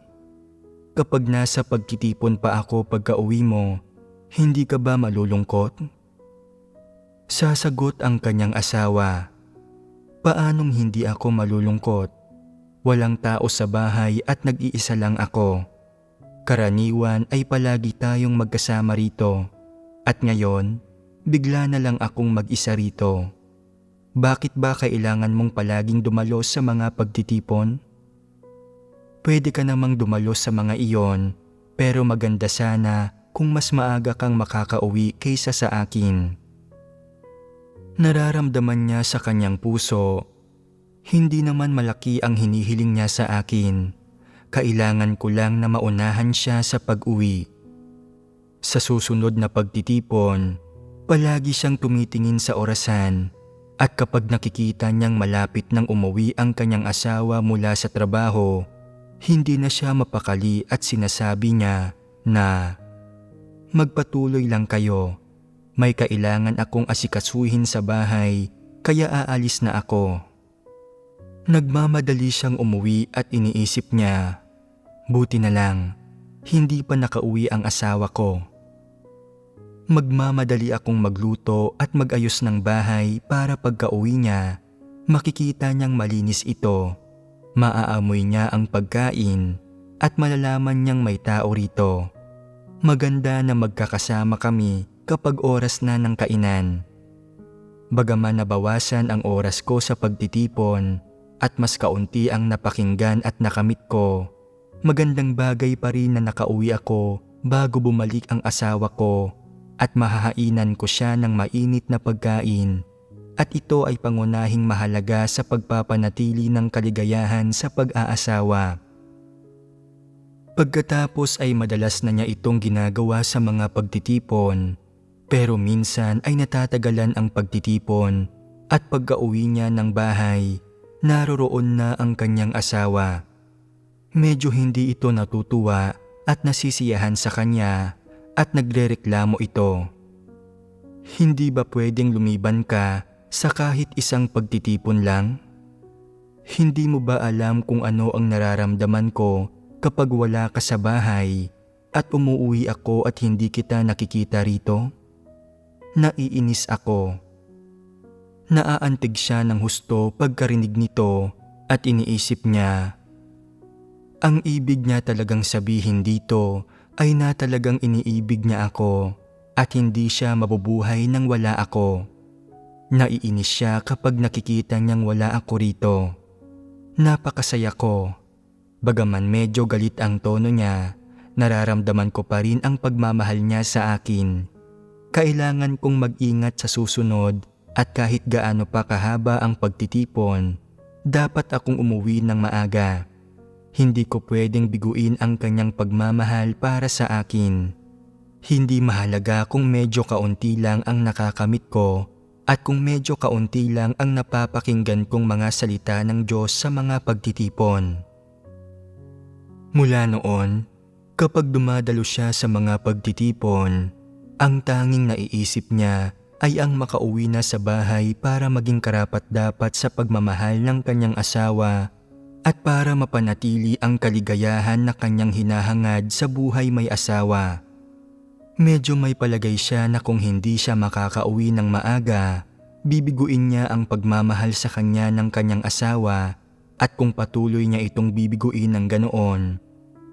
Speaker 2: Kapag nasa pagtitipon pa ako pagka-uwi mo, hindi ka ba malulungkot?" Sasagot ang kanyang asawa, "Paanong hindi ako malulungkot? Walang tao sa bahay at nag-iisa lang ako. Karaniwan ay palagi tayong magkasama rito. At ngayon, bigla na lang akong mag-isa rito. Bakit ba kailangan mong palaging dumalos sa mga pagtitipon? Pwede ka namang dumalos sa mga iyon, pero maganda sana kung mas maaga kang makakauwi kaysa sa akin." Nararamdaman niya sa kanyang puso, hindi naman malaki ang hinihiling niya sa akin. Kailangan ko lang na maunahan siya sa pag-uwi. Sa susunod na pagtitipon, palagi siyang tumitingin sa orasan at kapag nakikita niyang malapit nang umuwi ang kanyang asawa mula sa trabaho, hindi na siya mapakali at sinasabi niya na, "Magpatuloy lang kayo. May kailangan akong asikasuhin sa bahay kaya aalis na ako." Nagmamadali siyang umuwi at iniisip niya, "Buti na lang, hindi pa nakauwi ang asawa ko." Magmamadali akong magluto at mag-ayos ng bahay para pagka-uwi niya, makikita niyang malinis ito. Maaamoy niya ang pagkain at malalaman niyang may tao rito. Maganda na magkakasama kami kapag oras na ng kainan. Bagaman nabawasan ang oras ko sa pagtitipon at mas kaunti ang napakinggan at nakamit ko, magandang bagay pa rin na nakauwi ako bago bumalik ang asawa ko at mahahainan ko siya ng mainit na pagkain at ito ay pangunahing mahalaga sa pagpapanatili ng kaligayahan sa pag-aasawa. Pagkatapos ay madalas na niya itong ginagawa sa mga pagtitipon, pero minsan ay natatagalan ang pagtitipon at pagka-uwi niya ng bahay, naroroon na ang kanyang asawa. Medyo hindi ito natutuwa at nasisiyahan sa kanya at nagrereklamo ito. "Hindi ba pwedeng lumiban ka sa kahit isang pagtitipon lang? Hindi mo ba alam kung ano ang nararamdaman ko kapag wala ka sa bahay at umuwi ako at hindi kita nakikita rito? Naiinis ako." Naaantig siya ng husto pagkarinig nito at iniisip niya, ang ibig niya talagang sabihin dito ay na talagang iniibig niya ako at hindi siya mabubuhay nang wala ako. Naiinis siya kapag nakikita niyang wala ako rito. Napakasaya ko. Bagaman medyo galit ang tono niya, nararamdaman ko pa rin ang pagmamahal niya sa akin. Kailangan kong mag-ingat sa susunod at kahit gaano pa kahaba ang pagtitipon, dapat akong umuwi ng maaga. Hindi ko pwedeng biguin ang kanyang pagmamahal para sa akin. Hindi mahalaga kung medyo kaunti lang ang nakakamit ko at kung medyo kaunti lang ang napapakinggan kong mga salita ng Diyos sa mga pagtitipon. Mula noon, kapag dumadalo siya sa mga pagtitipon, ang tanging naiisip niya ay ang makauwi na sa bahay para maging karapat-dapat sa pagmamahal ng kanyang asawa at para mapanatili ang kaligayahan na kanyang hinahangad sa buhay may asawa. Medyo may palagay siya na kung hindi siya makakauwi ng maaga, bibiguin niya ang pagmamahal sa kanya ng kanyang asawa at kung patuloy niya itong bibiguin ng ganoon,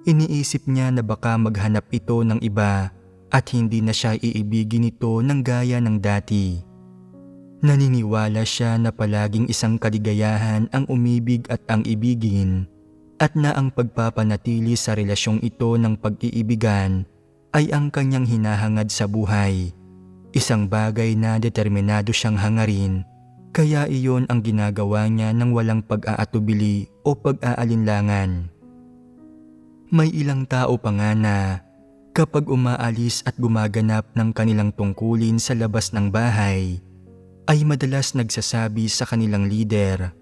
Speaker 2: iniisip niya na baka maghanap ito ng iba at hindi na siya iibigin ito ng gaya ng dati. Naniniwala siya na palaging isang kaligayahan ang umibig at ang ibigin at na ang pagpapanatili sa relasyong ito ng pag-iibigan ay ang kanyang hinahangad sa buhay. Isang bagay na determinado siyang hangarin, kaya iyon ang ginagawa niya ng walang pag-aatubili o pag-aalinlangan. May ilang tao pa nga na kapag umaalis at gumaganap ng kanilang tungkulin sa labas ng bahay, ay madalas nagsasabi sa kanilang lider,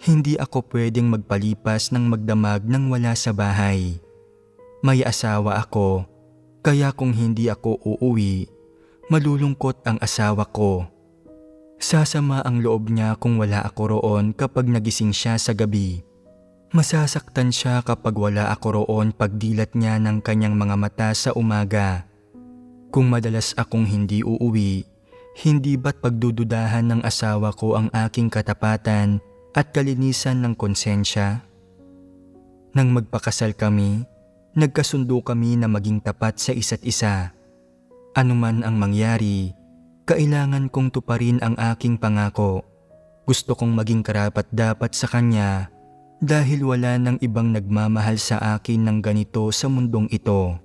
Speaker 2: "Hindi ako pwedeng magpalipas ng magdamag nang wala sa bahay. May asawa ako, kaya kung hindi ako uuwi, malulungkot ang asawa ko. Sasama ang loob niya kung wala ako roon kapag nagising siya sa gabi. Masasaktan siya kapag wala ako roon pagdilat niya ng kanyang mga mata sa umaga. Kung madalas akong hindi uuwi, hindi ba't pagdududahan ng asawa ko ang aking katapatan at kalinisan ng konsensya?" Nang magpakasal kami, nagkasundo kami na maging tapat sa isa't isa. Anuman ang mangyari, kailangan kong tuparin ang aking pangako. Gusto kong maging karapat-dapat sa kanya dahil wala nang ibang nagmamahal sa akin ng ganito sa mundong ito.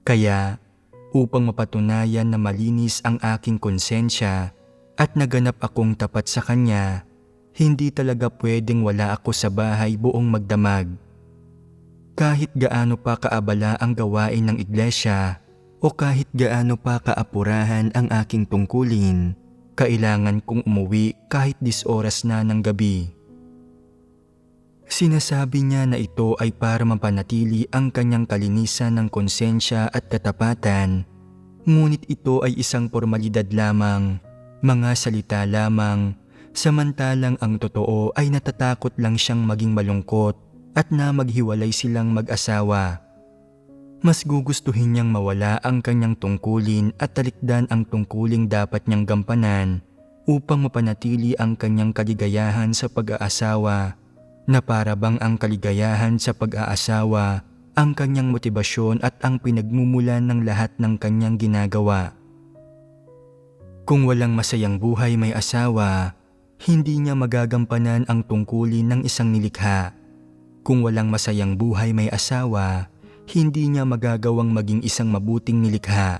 Speaker 2: Kaya, upang mapatunayan na malinis ang aking konsensya at naganap akong tapat sa kanya, hindi talaga pwedeng wala ako sa bahay buong magdamag. Kahit gaano pa kaabala ang gawain ng iglesia o kahit gaano pa kaapurahan ang aking tungkulin, kailangan kong umuwi kahit 10 oras na ng gabi. Sinasabi niya na ito ay para mapanatili ang kanyang kalinisan ng konsensya at katapatan, ngunit ito ay isang formalidad lamang, mga salita lamang, samantalang ang totoo ay natatakot lang siyang maging malungkot at na maghiwalay silang mag-asawa. Mas gugustuhin niyang mawala ang kanyang tungkulin at talikdan ang tungkuling dapat niyang gampanan upang mapanatili ang kanyang kaligayahan sa pag-aasawa, na para bang ang kaligayahan sa pag-aasawa ang kanyang motibasyon at ang pinagmumulan ng lahat ng kanyang ginagawa. Kung walang masayang buhay may asawa, hindi niya magagampanan ang tungkulin ng isang nilikha. Kung walang masayang buhay may asawa, hindi niya magagawang maging isang mabuting nilikha.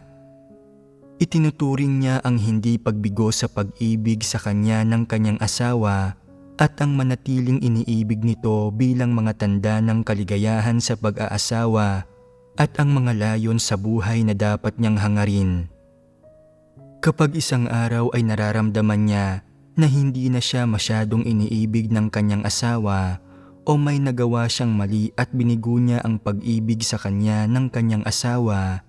Speaker 2: Itinuturing niya ang hindi pagbigo sa pag-ibig sa kanya ng kanyang asawa at ang manatiling iniibig nito bilang mga tanda ng kaligayahan sa pag-aasawa at ang mga layon sa buhay na dapat niyang hangarin. Kapag isang araw ay nararamdaman niya na hindi na siya masyadong iniibig ng kanyang asawa o may nagawa siyang mali at binigo niya ang pag-ibig sa kanya ng kanyang asawa,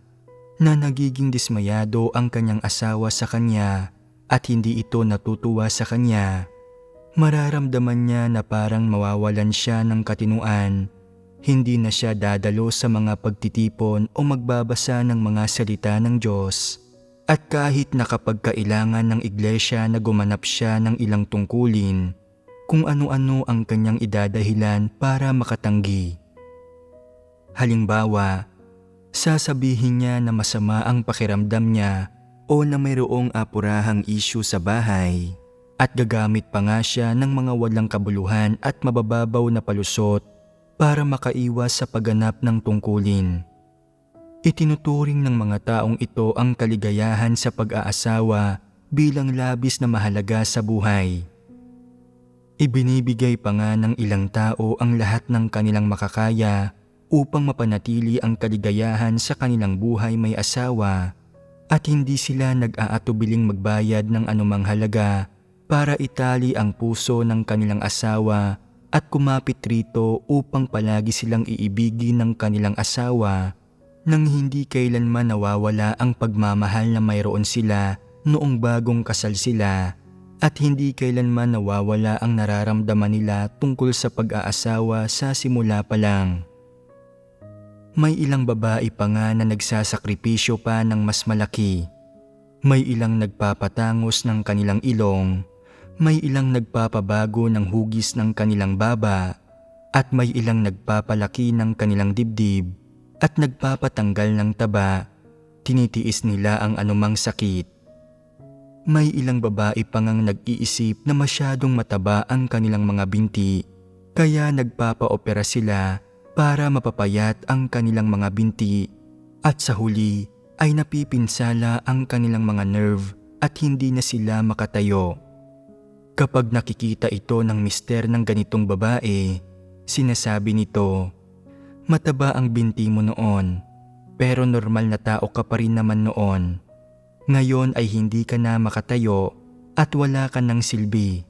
Speaker 2: na nagiging dismayado ang kanyang asawa sa kanya at hindi ito natutuwa sa kanya, mararamdaman niya na parang mawawalan siya ng katinuan. Hindi na siya dadalo sa mga pagtitipon o magbabasa ng mga salita ng Diyos. At kahit na kapag kailangan ng iglesia na gumanap siya ng ilang tungkulin, kung ano-ano ang kanyang idadahilan para makatanggi. Halimbawa, sasabihin niya na masama ang pakiramdam niya o na mayroong apurahang issue sa bahay at gagamit pa nga siya ng mga walang kabuluhan at mabababaw na palusot para makaiwas sa pagganap ng tungkulin. Itinuturing ng mga taong ito ang kaligayahan sa pag-aasawa bilang labis na mahalaga sa buhay. Ibinibigay pa nga ng ilang tao ang lahat ng kanilang makakaya upang mapanatili ang kaligayahan sa kanilang buhay may asawa at hindi sila nag-aatubiling magbayad ng anumang halaga para itali ang puso ng kanilang asawa at kumapit rito upang palagi silang iibigin ng kanilang asawa nang hindi kailanman nawawala ang pagmamahal na mayroon sila noong bagong kasal sila at hindi kailanman nawawala ang nararamdaman nila tungkol sa pag-aasawa sa simula pa lang. May ilang babae pa nga na nagsasakripisyo pa ng mas malaki. May ilang nagpapatangos ng kanilang ilong, may ilang nagpapabago ng hugis ng kanilang baba, at may ilang nagpapalaki ng kanilang dibdib at nagpapatanggal ng taba. Tinitiis nila ang anumang sakit. May ilang babae pa ngang nag-iisip na masyadong mataba ang kanilang mga binti, kaya nagpapaopera sila para mapapayat ang kanilang mga binti, at sa huli ay napipinsala ang kanilang mga nerve at hindi na sila makatayo. Kapag nakikita ito ng mister ng ganitong babae, sinasabi nito, "Mataba ang binti mo noon, pero normal na tao ka pa rin naman noon. Ngayon ay hindi ka na makatayo at wala ka ng silbi.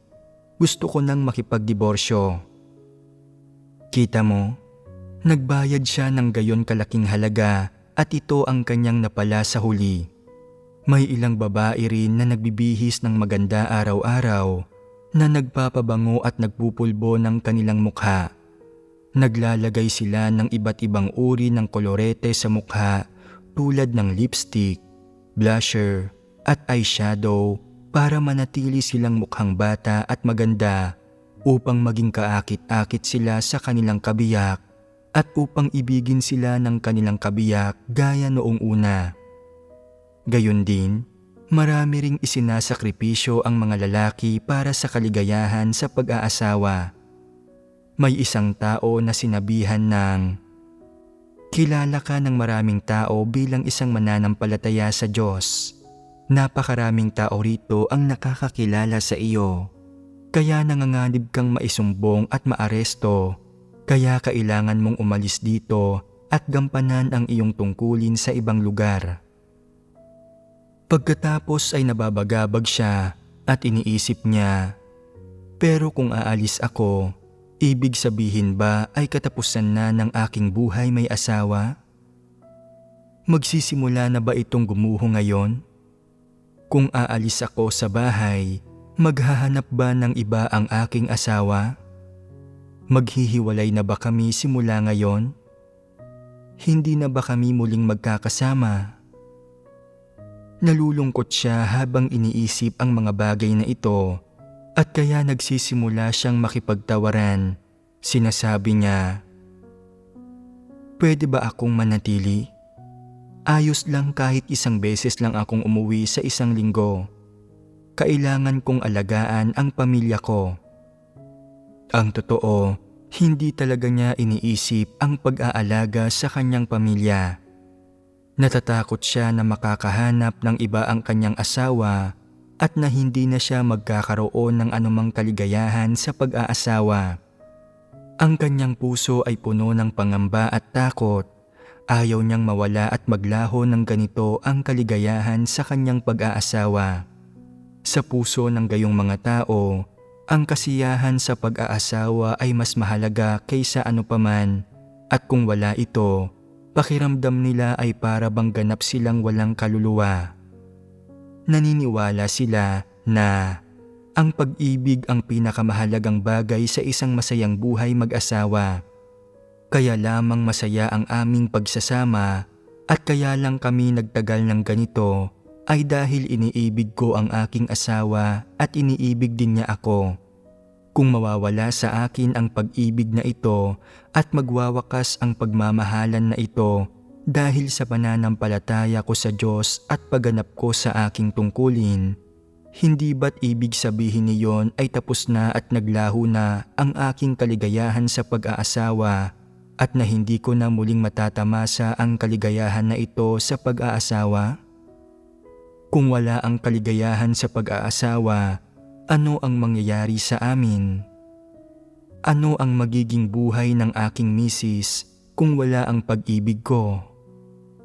Speaker 2: Gusto ko nang makipagdiborsyo." Kita mo, nagbayad siya ng gayon kalaking halaga at ito ang kanyang napala sa huli. May ilang babae rin na nagbibihis ng maganda araw-araw, na nagpapabango at nagpupulbo ng kanilang mukha. Naglalagay sila ng iba't ibang uri ng kolorete sa mukha tulad ng lipstick, blusher at eyeshadow para manatili silang mukhang bata at maganda upang maging kaakit-akit sila sa kanilang kabiyak at upang ibigin sila ng kanilang kabiyak gaya noong una. Gayon din, marami ring isinasakripisyo ang mga lalaki para sa kaligayahan sa pag-aasawa. May isang tao na sinabihan ng, "Kilala ka ng maraming tao bilang isang mananampalataya sa Diyos. Napakaraming tao rito ang nakakakilala sa iyo. Kaya nanganganib kang maisumbong at maaresto. Kaya kailangan mong umalis dito at gampanan ang iyong tungkulin sa ibang lugar." Pagkatapos ay nababagabag siya at iniisip niya, "Pero kung aalis ako, ibig sabihin ba ay katapusan na ng aking buhay may asawa? Magsisimula na ba itong gumuho ngayon? Kung aalis ako sa bahay, maghahanap ba ng iba ang aking asawa? Maghihiwalay na ba kami simula ngayon? Hindi na ba kami muling magkakasama?" Nalulungkot siya habang iniisip ang mga bagay na ito at kaya nagsisimula siyang makipagtawaran. Sinasabi niya, "Pwede ba akong manatili? Ayos lang kahit isang beses lang akong umuwi sa isang linggo. Kailangan kong alagaan ang pamilya ko." Ang totoo, hindi talaga niya iniisip ang pag-aalaga sa kanyang pamilya. Natatakot siya na makakahanap ng iba ang kanyang asawa at na hindi na siya magkakaroon ng anumang kaligayahan sa pag-aasawa. Ang kanyang puso ay puno ng pangamba at takot. Ayaw niyang mawala at maglaho ng ganito ang kaligayahan sa kanyang pag-aasawa. Sa puso ng gayong mga tao, ang kasiyahan sa pag-aasawa ay mas mahalaga kaysa ano paman, at kung wala ito, pakiramdam nila ay para bang ganap silang walang kaluluwa. Naniniwala sila na ang pag-ibig ang pinakamahalagang bagay sa isang masayang buhay mag-asawa. Kaya lamang masaya ang aming pagsasama at kaya lang kami nagtagal ng ganito ay dahil iniibig ko ang aking asawa at iniibig din niya ako. Kung mawawala sa akin ang pag-ibig na ito at magwawakas ang pagmamahalan na ito dahil sa pananampalataya ko sa Diyos at pagganap ko sa aking tungkulin, hindi ba't ibig sabihin niyon ay tapos na at naglaho na ang aking kaligayahan sa pag-aasawa at na hindi ko na muling matatamasa ang kaligayahan na ito sa pag-aasawa? Kung wala ang kaligayahan sa pag-aasawa, ano ang mangyayari sa amin? Ano ang magiging buhay ng aking misis kung wala ang pag-ibig ko?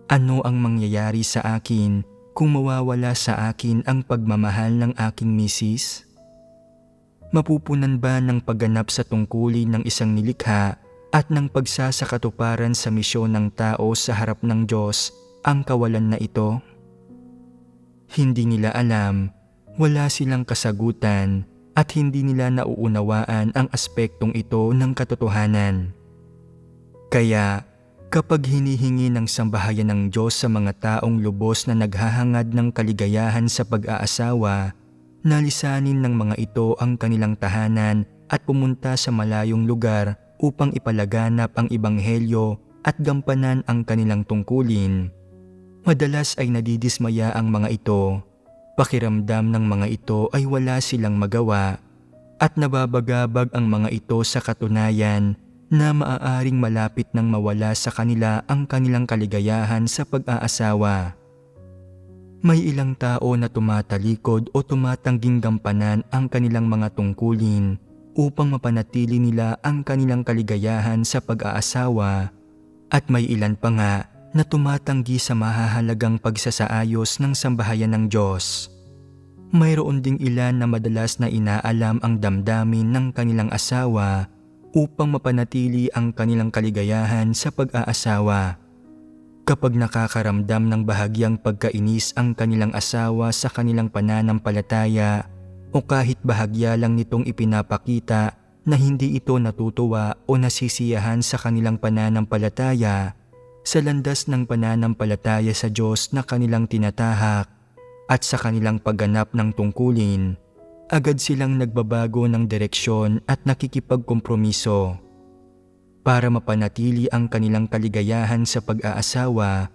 Speaker 2: Ano ang mangyayari sa akin kung mawawala sa akin ang pagmamahal ng aking misis? Mapupunan ba ng pagganap sa tungkulin ng isang nilikha at ng pagsasakatuparan sa misyon ng tao sa harap ng Diyos ang kawalan na ito? Hindi nila alam, wala silang kasagutan at hindi nila nauunawaan ang aspektong ito ng katotohanan. Kaya kapag hinihingi ng sambahayan ng Diyos sa mga taong lubos na naghahangad ng kaligayahan sa pag-aasawa, nalisanin ng mga ito ang kanilang tahanan at pumunta sa malayong lugar upang ipalaganap ang ebanghelyo at gampanan ang kanilang tungkulin. Madalas ay nadidismaya ang mga ito. Pakiramdam ng mga ito ay wala silang magawa at nababagabag ang mga ito sa katunayan na maaaring malapit nang mawala sa kanila ang kanilang kaligayahan sa pag-aasawa. May ilang tao na tumatalikod o tumatangging gampanan ang kanilang mga tungkulin upang mapanatili nila ang kanilang kaligayahan sa pag-aasawa at may ilan pa nga na tumatanggi sa mahahalagang pagsasaayos ng sambahayan ng Diyos. Mayroon ding ilan na madalas na inaalam ang damdamin ng kanilang asawa upang mapanatili ang kanilang kaligayahan sa pag-aasawa. Kapag nakakaramdam ng bahagyang pagkainis ang kanilang asawa sa kanilang pananampalataya o kahit bahagya lang nitong ipinapakita na hindi ito natutuwa o nasisiyahan sa kanilang pananampalataya, sa landas ng pananampalataya sa Diyos na kanilang tinatahak at sa kanilang pagganap ng tungkulin, agad silang nagbabago ng direksyon at nakikipagkompromiso. Para mapanatili ang kanilang kaligayahan sa pag-aasawa,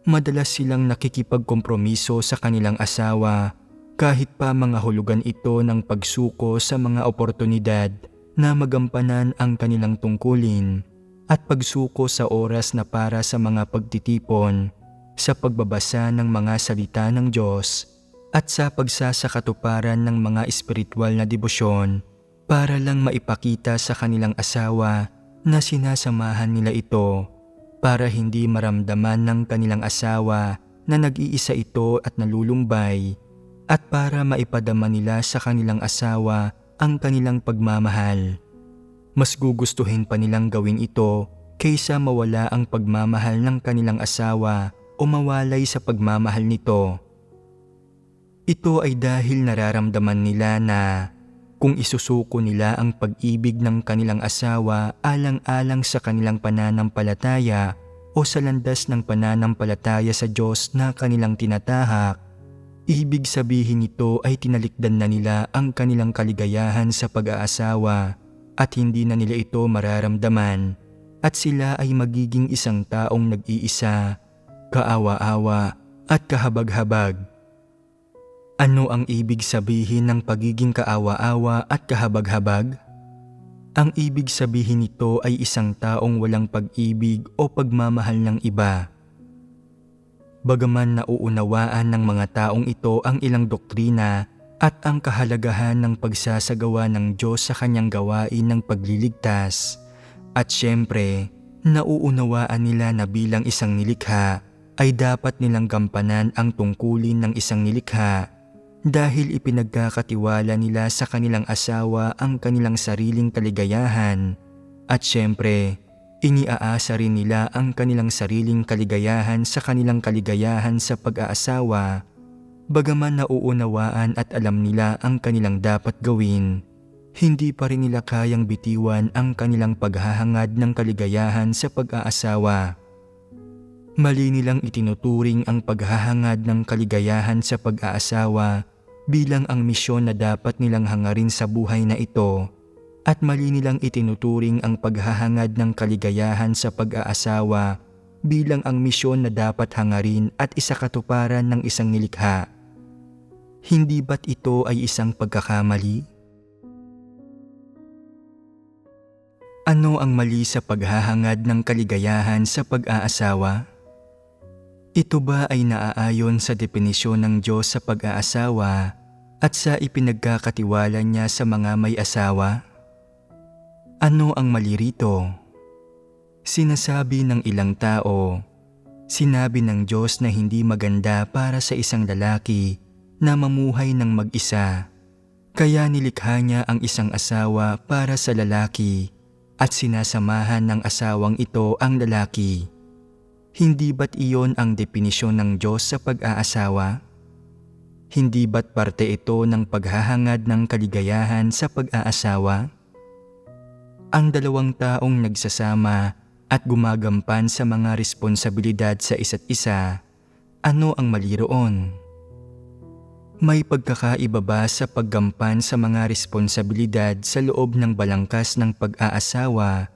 Speaker 2: madalas silang nakikipagkompromiso sa kanilang asawa kahit pa mga hulugan ito ng pagsuko sa mga oportunidad na magampanan ang kanilang tungkulin at pagsuko sa oras na para sa mga pagtitipon, sa pagbabasa ng mga salita ng Diyos at sa pagsasakatuparan ng mga espiritual na debosyon para lang maipakita sa kanilang asawa na sinasamahan nila ito para hindi maramdaman ng kanilang asawa na nag-iisa ito at nalulumbay at para maipadama nila sa kanilang asawa ang kanilang pagmamahal. Mas gugustuhin pa nilang gawin ito kaysa mawala ang pagmamahal ng kanilang asawa o mawalay sa pagmamahal nito. Ito ay dahil nararamdaman nila na kung isusuko nila ang pag-ibig ng kanilang asawa alang-alang sa kanilang pananampalataya o sa landas ng pananampalataya sa Diyos na kanilang tinatahak, ibig sabihin nito ay tinalikdan na nila ang kanilang kaligayahan sa pag-aasawa at hindi na nila ito mararamdaman at sila ay magiging isang taong nag-iisa, kaawa-awa at kahabag-habag. Ano ang ibig sabihin ng pagiging kaawa-awa at kahabag-habag? Ang ibig sabihin nito ay isang taong walang pag-ibig o pagmamahal ng iba. Bagaman nauunawaan ng mga taong ito ang ilang doktrina at ang kahalagahan ng pagsasagawa ng Diyos sa kanyang gawain ng pagliligtas, at syempre, nauunawaan nila na bilang isang nilikha ay dapat nilang gampanan ang tungkulin ng isang nilikha dahil ipinagkakatiwala nila sa kanilang asawa ang kanilang sariling kaligayahan at syempre, iniaasa rin nila ang kanilang sariling kaligayahan sa kanilang kaligayahan sa pag-aasawa. Bagaman nauunawaan at alam nila ang kanilang dapat gawin, hindi pa rin nila kayang bitiwan ang kanilang paghahangad ng kaligayahan sa pag-aasawa. Mali nilang itinuturing ang paghahangad ng kaligayahan sa pag-aasawa bilang ang misyon na dapat nilang hangarin sa buhay na ito at mali nilang itinuturing ang paghahangad ng kaligayahan sa pag-aasawa bilang ang misyon na dapat hangarin at isakatuparan ng isang nilikha. Hindi ba't ito ay isang pagkakamali? Ano ang mali sa paghahangad ng kaligayahan sa pag-aasawa? Ito ba ay naaayon sa definisyon ng Diyos sa pag-aasawa at sa ipinagkakatiwala niya sa mga may asawa? Ano ang mali rito? Sinasabi ng ilang tao, sinabi ng Diyos na hindi maganda para sa isang lalaki na mamuhay ng mag-isa. Kaya nilikha niya ang isang asawa para sa lalaki at sinasamahan ng asawang ito ang lalaki. Hindi ba't iyon ang definisyon ng Diyos sa pag-aasawa? Hindi ba't parte ito ng paghahangad ng kaligayahan sa pag-aasawa? Ang dalawang taong nagsasama at gumagampan sa mga responsibilidad sa isa't isa, ano ang mali roon? May pagkakaiba ba sa paggampan sa mga responsibilidad sa loob ng balangkas ng pag-aasawa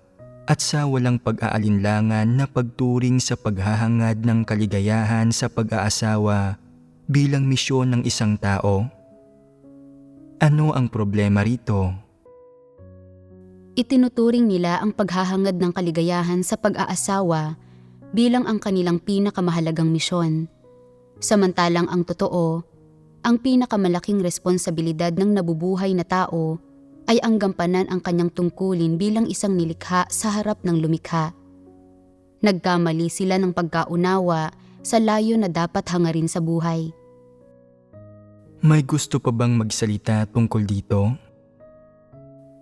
Speaker 2: at sa walang pag-aalinlangan na pagturing sa paghahangad ng kaligayahan sa pag-aasawa bilang misyon ng isang tao? Ano ang problema rito?
Speaker 3: Itinuturing nila ang paghahangad ng kaligayahan sa pag-aasawa bilang ang kanilang pinakamahalagang misyon. Samantalang ang totoo, ang pinakamalaking responsibilidad ng nabubuhay na tao ay ang gampanan ang kanyang tungkulin bilang isang nilikha sa harap ng lumikha. Nagkamali sila ng pagkaunawa sa layo na dapat hangarin sa buhay.
Speaker 2: May gusto pa bang magsalita tungkol dito?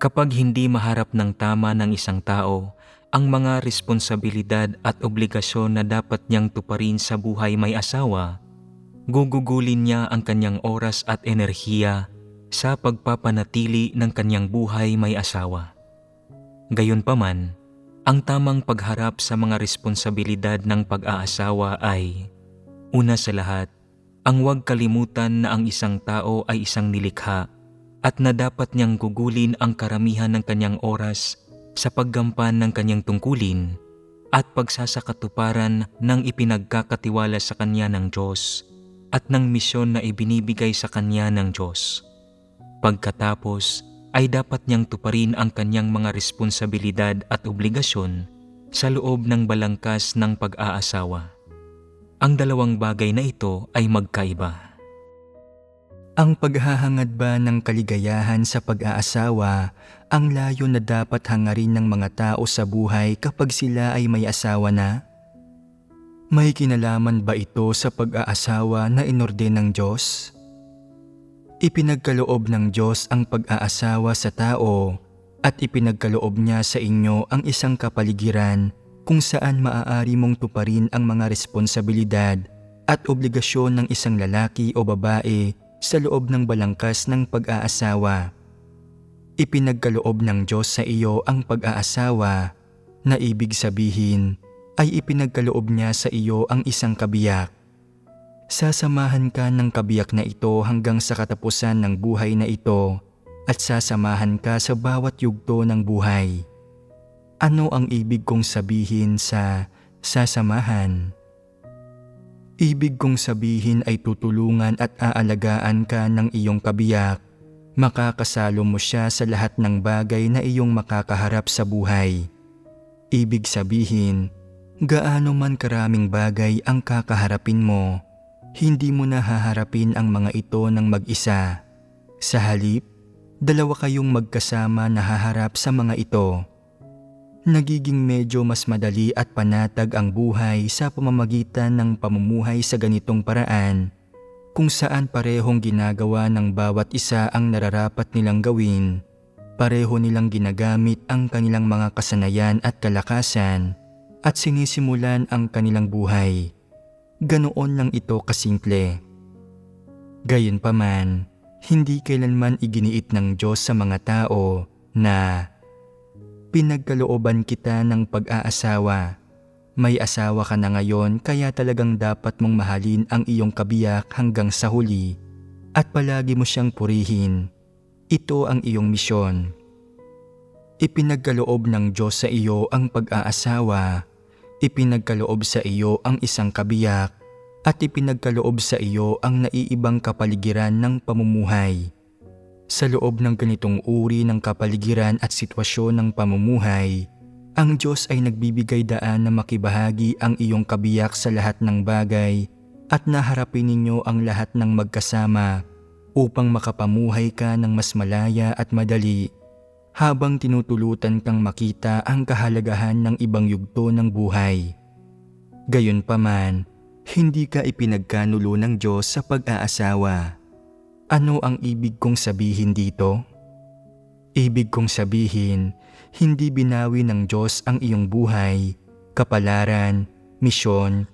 Speaker 1: Kapag hindi maharap ng tama ng isang tao ang mga responsibilidad at obligasyon na dapat niyang tuparin sa buhay may asawa, gugugulin niya ang kanyang oras at enerhiya sa pagpapanatili ng kanyang buhay may asawa. Gayunpaman, ang tamang pagharap sa mga responsibilidad ng pag-aasawa ay, una sa lahat, ang huwag kalimutan na ang isang tao ay isang nilikha at na dapat niyang gugulin ang karamihan ng kanyang oras sa paggampan ng kanyang tungkulin at pagsasakatuparan ng ipinagkakatiwala sa kanya ng Diyos at ng misyon na ibinibigay sa kanya ng Diyos. Pagkatapos ay dapat niyang tuparin ang kanyang mga responsibilidad at obligasyon sa loob ng balangkas ng pag-aasawa. Ang dalawang bagay na ito ay magkaiba.
Speaker 2: Ang paghahangad ba ng kaligayahan sa pag-aasawa ang layo na dapat hangarin ng mga tao sa buhay kapag sila ay may asawa na? May kinalaman ba ito sa pag-aasawa na inorden ng Diyos? Ipinagkaloob ng Diyos ang pag-aasawa sa tao at ipinagkaloob niya sa inyo ang isang kapaligiran kung saan maaari mong tuparin ang mga responsibilidad at obligasyon ng isang lalaki o babae sa loob ng balangkas ng pag-aasawa. Ipinagkaloob ng Diyos sa iyo ang pag-aasawa na ibig sabihin ay ipinagkaloob niya sa iyo ang isang kabiyak. Sasamahan ka ng kabiyak na ito hanggang sa katapusan ng buhay na ito at sasamahan ka sa bawat yugto ng buhay. Ano ang ibig kong sabihin sa sasamahan? Ibig kong sabihin ay tutulungan at aalagaan ka ng iyong kabiyak. Makakasalo mo siya sa lahat ng bagay na iyong makakaharap sa buhay. Ibig sabihin, gaano man karaming bagay ang kakaharapin mo, hindi mo na haharapin ang mga ito ng mag-isa. Sa halip, dalawa kayong magkasama na haharap sa mga ito. Nagiging medyo mas madali at panatag ang buhay sa pamamagitan ng pamumuhay sa ganitong paraan, kung saan parehong ginagawa ng bawat isa ang nararapat nilang gawin, pareho nilang ginagamit ang kanilang mga kasanayan at kalakasan, at sinisimulan ang kanilang buhay. Ganoon lang ito kasimple. Gayunpaman, hindi kailanman iginiit ng Diyos sa mga tao na pinagkalooban kita ng pag-aasawa. May asawa ka na ngayon kaya talagang dapat mong mahalin ang iyong kabiyak hanggang sa huli at palagi mo siyang purihin. Ito ang iyong misyon. Ipinagkaloob ng Diyos sa iyo ang pag-aasawa. Ipinagkaloob sa iyo ang isang kabiyak at ipinagkaloob sa iyo ang naiibang kapaligiran ng pamumuhay. Sa loob ng ganitong uri ng kapaligiran at sitwasyon ng pamumuhay, ang Diyos ay nagbibigay daan na makibahagi ang iyong kabiyak sa lahat ng bagay at naharapin ninyo ang lahat ng magkasama upang makapamuhay ka ng mas malaya at madali habang tinutulutan kang makita ang kahalagahan ng ibang yugto ng buhay. Gayunpaman, hindi ka ipinagkanulo ng Diyos sa pag-aasawa. Ano ang ibig kong sabihin dito? Ibig kong sabihin, hindi binawi ng Diyos ang iyong buhay, kapalaran, misyon,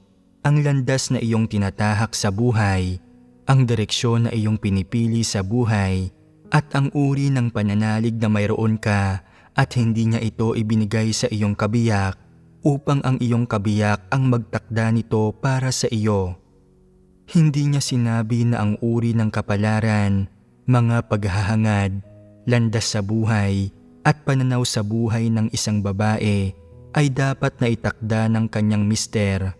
Speaker 2: ang landas na iyong tinatahak sa buhay, ang direksyon na iyong pinipili sa buhay, at ang uri ng pananalig na mayroon ka at hindi niya ito ibinigay sa iyong kabiyak upang ang iyong kabiyak ang magtakda nito para sa iyo. Hindi niya sinabi na ang uri ng kapalaran, mga paghahangad, landas sa buhay at pananaw sa buhay ng isang babae ay dapat na itakda ng kanyang mister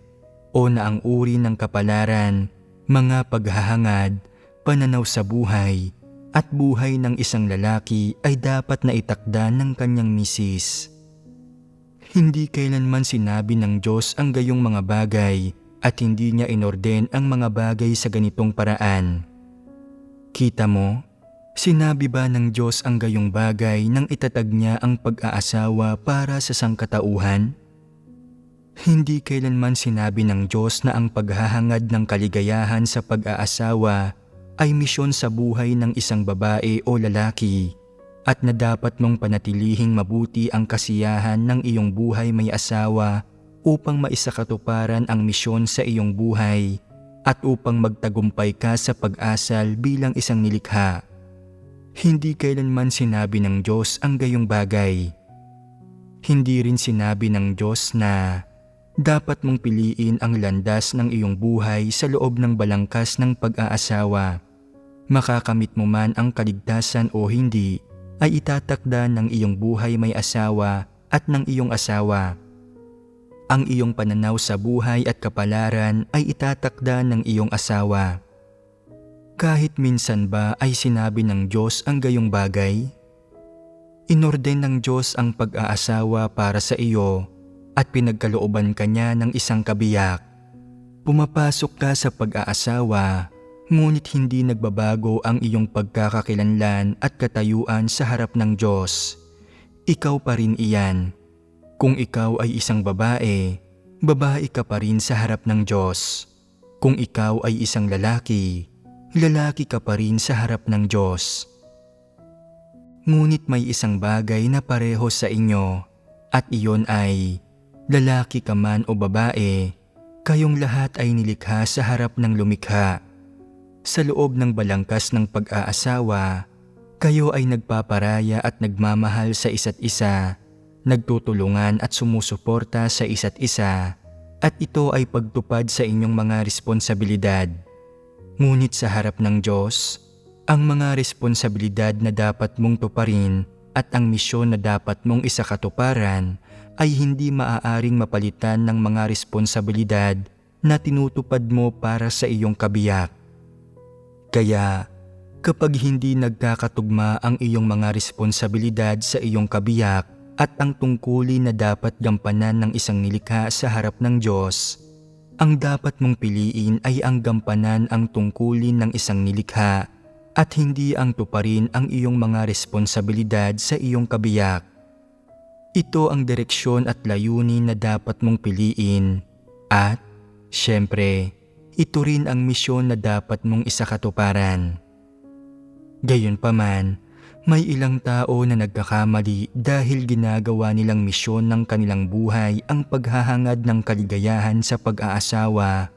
Speaker 2: o na ang uri ng kapalaran, mga paghahangad, pananaw sa buhay at buhay ng isang lalaki ay dapat na itakda ng kanyang misis. Hindi kailanman sinabi ng Diyos ang gayong mga bagay at hindi niya inorden ang mga bagay sa ganitong paraan. Kita mo? Sinabi ba ng Diyos ang gayong bagay nang itatag niya ang pag-aasawa para sa sangkatauhan? Hindi kailanman sinabi ng Diyos na ang paghahangad ng kaligayahan sa pag-aasawa ay misyon sa buhay ng isang babae o lalaki at na dapat mong panatilihing mabuti ang kasiyahan ng iyong buhay may asawa upang maisakatuparan ang misyon sa iyong buhay at upang magtagumpay ka sa pag-asal bilang isang nilikha. Hindi kailanman sinabi ng Diyos ang gayong bagay. Hindi rin sinabi ng Diyos na dapat mong piliin ang landas ng iyong buhay sa loob ng balangkas ng pag-aasawa. Makakamit mo man ang kaligtasan o hindi, ay itatakda ng iyong buhay may asawa at ng iyong asawa. Ang iyong pananaw sa buhay at kapalaran ay itatakda ng iyong asawa. Kahit minsan ba ay sinabi ng Diyos ang gayong bagay? Inorden ng Diyos ang pag-aasawa para sa iyo at pinagkalooban ka niya ng isang kabiyak. Pumapasok ka sa pag-aasawa, ngunit hindi nagbabago ang iyong pagkakakilanlan at katayuan sa harap ng Diyos. Ikaw pa rin iyan. Kung ikaw ay isang babae, babae ka pa rin sa harap ng Diyos. Kung ikaw ay isang lalaki, lalaki ka pa rin sa harap ng Diyos. Ngunit may isang bagay na pareho sa inyo, at iyon ay, lalaki ka man o babae, kayong lahat ay nilikha sa harap ng lumikha. Sa loob ng balangkas ng pag-aasawa, kayo ay nagpaparaya at nagmamahal sa isa't isa, nagtutulungan at sumusuporta sa isa't isa, at ito ay pagtupad sa inyong mga responsibilidad. Ngunit sa harap ng Diyos, ang mga responsibilidad na dapat mong tuparin at ang misyon na dapat mong isakatuparan ay hindi maaaring mapalitan ng mga responsibilidad na tinutupad mo para sa iyong kabiyak. Kaya, kapag hindi nagkakatugma ang iyong mga responsibilidad sa iyong kabiyak at ang tungkulin na dapat gampanan ng isang nilikha sa harap ng Diyos, ang dapat mong piliin ay ang gampanan ang tungkulin ng isang nilikha at hindi ang tuparin ang iyong mga responsibilidad sa iyong kabiyak. Ito ang direksyon at layunin na dapat mong piliin at, syempre, ito rin ang misyon na dapat mong isakatuparan. Gayunpaman, may ilang tao na nagkakamali dahil ginagawa nilang misyon ng kanilang buhay ang paghahangad ng kaligayahan sa pag-aasawa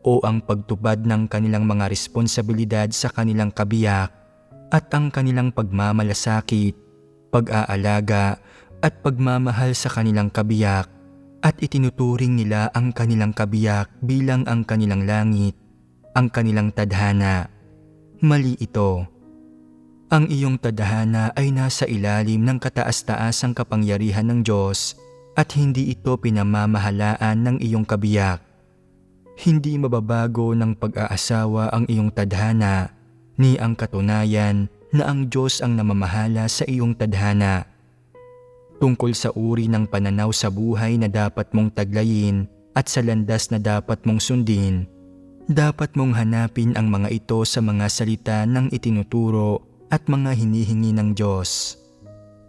Speaker 2: o ang pagtupad ng kanilang mga responsibilidad sa kanilang kabiyak at ang kanilang pagmamalasakit, pag-aalaga at pagmamahal sa kanilang kabiyak at itinuturing nila ang kanilang kabiyak bilang ang kanilang langit, ang kanilang tadhana. Mali ito. Ang iyong tadhana ay nasa ilalim ng kataas-taasang kapangyarihan ng Diyos at hindi ito pinamamahalaan ng iyong kabiyak. Hindi mababago ng pag-aasawa ang iyong tadhana, ni ang katunayan na ang Diyos ang namamahala sa iyong tadhana. Tungkol sa uri ng pananaw sa buhay na dapat mong taglayin at sa landas na dapat mong sundin, dapat mong hanapin ang mga ito sa mga salita ng itinuturo at mga hinihingi ng Diyos.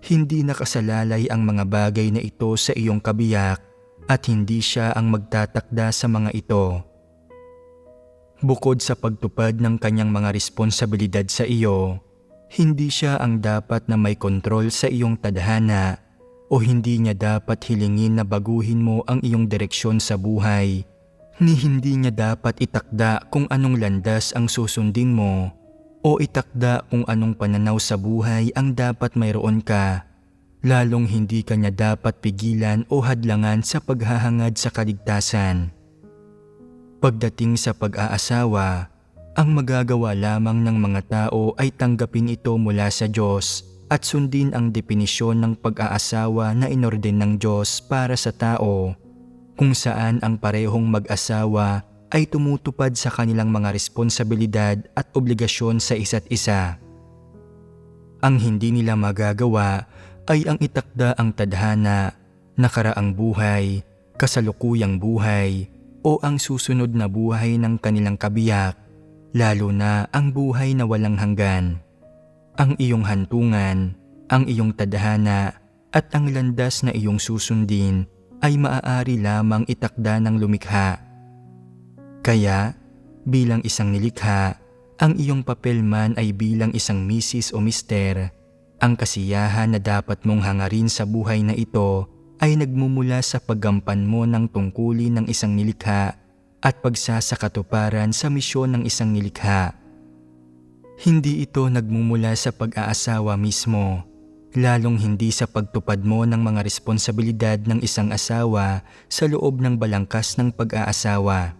Speaker 2: Hindi nakasalalay ang mga bagay na ito sa iyong kabiyak at hindi siya ang magtatakda sa mga ito. Bukod sa pagtupad ng kanyang mga responsibilidad sa iyo, hindi siya ang dapat na may kontrol sa iyong tadhana o hindi niya dapat hilingin na baguhin mo ang iyong direksyon sa buhay, ni hindi niya dapat itakda kung anong landas ang susundin mo o itakda kung anong pananaw sa buhay ang dapat mayroon ka, lalong hindi ka niya dapat pigilan o hadlangan sa paghahangad sa kaligtasan. Pagdating sa pag-aasawa, ang magagawa lamang ng mga tao ay tanggapin ito mula sa Diyos at sundin ang definisyon ng pag-aasawa na inorden ng Diyos para sa tao, kung saan ang parehong mag-asawa ay tumutupad sa kanilang mga responsibilidad at obligasyon sa isa't isa. Ang hindi nila magagawa ay ang itakda ang tadhana, nakaraang buhay, kasalukuyang buhay, o ang susunod na buhay ng kanilang kabiyak, lalo na ang buhay na walang hanggan. Ang iyong hantungan, ang iyong tadhana, at ang landas na iyong susundin ay maaari lamang itakda ng lumikha. Kaya, bilang isang nilikha, ang iyong papel man ay bilang isang misis o mister, ang kasiyahan na dapat mong hangarin sa buhay na ito ay nagmumula sa paggampan mo ng tungkulin ng isang nilikha at pagsasakatuparan sa misyon ng isang nilikha. Hindi ito nagmumula sa pag-aasawa mismo, lalong hindi sa pagtupad mo ng mga responsibilidad ng isang asawa sa loob ng balangkas ng pag-aasawa.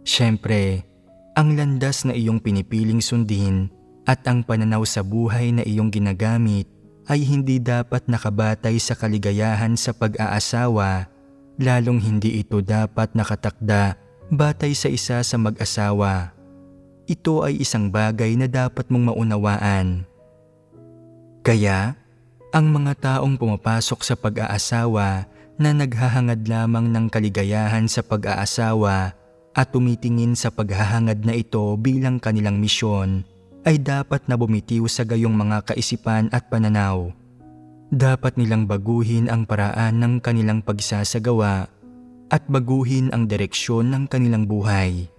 Speaker 2: Siyempre, ang landas na iyong pinipiling sundin at ang pananaw sa buhay na iyong ginagamit ay hindi dapat nakabatay sa kaligayahan sa pag-aasawa, lalong hindi ito dapat nakatakda batay sa isa sa mag-asawa. Ito ay isang bagay na dapat mong maunawaan. Kaya, ang mga taong pumapasok sa pag-aasawa na naghahangad lamang ng kaligayahan sa pag-aasawa at tumitingin sa paghahangad na ito bilang kanilang misyon, ay dapat na bumitiw sa gayong mga kaisipan at pananaw. Dapat nilang baguhin ang paraan ng kanilang pagsasagawa at baguhin ang direksyon ng kanilang buhay.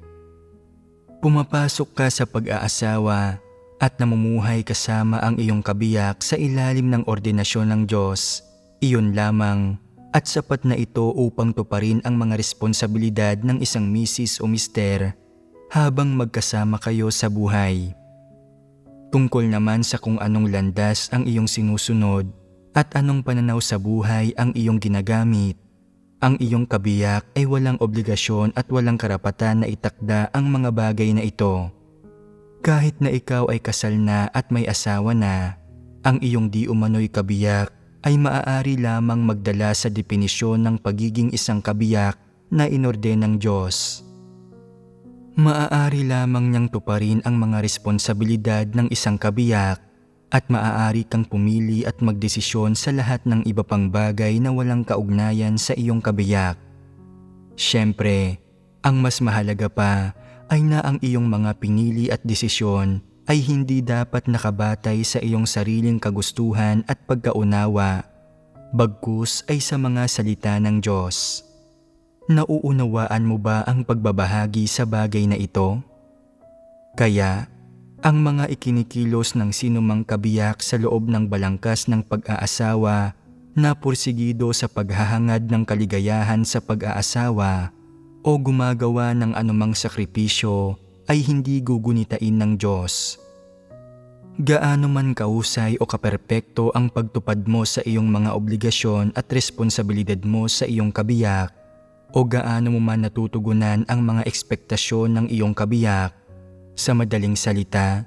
Speaker 2: Pumapasok ka sa pag-aasawa at namumuhay kasama ang iyong kabiyak sa ilalim ng ordinasyon ng Diyos, iyon lamang at sapat na ito upang tuparin ang mga responsibilidad ng isang misis o mister habang magkasama kayo sa buhay. Tungkol naman sa kung anong landas ang iyong sinusunod at anong pananaw sa buhay ang iyong ginagamit, ang iyong kabiyak ay walang obligasyon at walang karapatan na itakda ang mga bagay na ito. Kahit na ikaw ay kasal na at may asawa na, ang iyong di umano'y kabiyak ay maaari lamang magdala sa definisyon ng pagiging isang kabiyak na inorden ng Diyos. Maaari lamang niyang tuparin ang mga responsibilidad ng isang kabiyak at maaari kang pumili at magdesisyon sa lahat ng iba pang bagay na walang kaugnayan sa iyong kabiyak. Siyempre, ang mas mahalaga pa ay na ang iyong mga pinili at desisyon ay hindi dapat nakabatay sa iyong sariling kagustuhan at pagkaunawa, bagkus ay sa mga salita ng Diyos. Nauunawaan mo ba ang pagbabahagi sa bagay na ito? Kaya, ang mga ikinikilos ng sinumang kabiyak sa loob ng balangkas ng pag-aasawa na pursigido sa paghahangad ng kaligayahan sa pag-aasawa o gumagawa ng anumang sakripisyo ay hindi gugunitain ng Diyos. Gaano man kahusay o kaperpekto ang pagtupad mo sa iyong mga obligasyon at responsibilidad mo sa iyong kabiyak, o gaano mo man natutugunan ang mga ekspektasyon ng iyong kabiyak, sa madaling salita,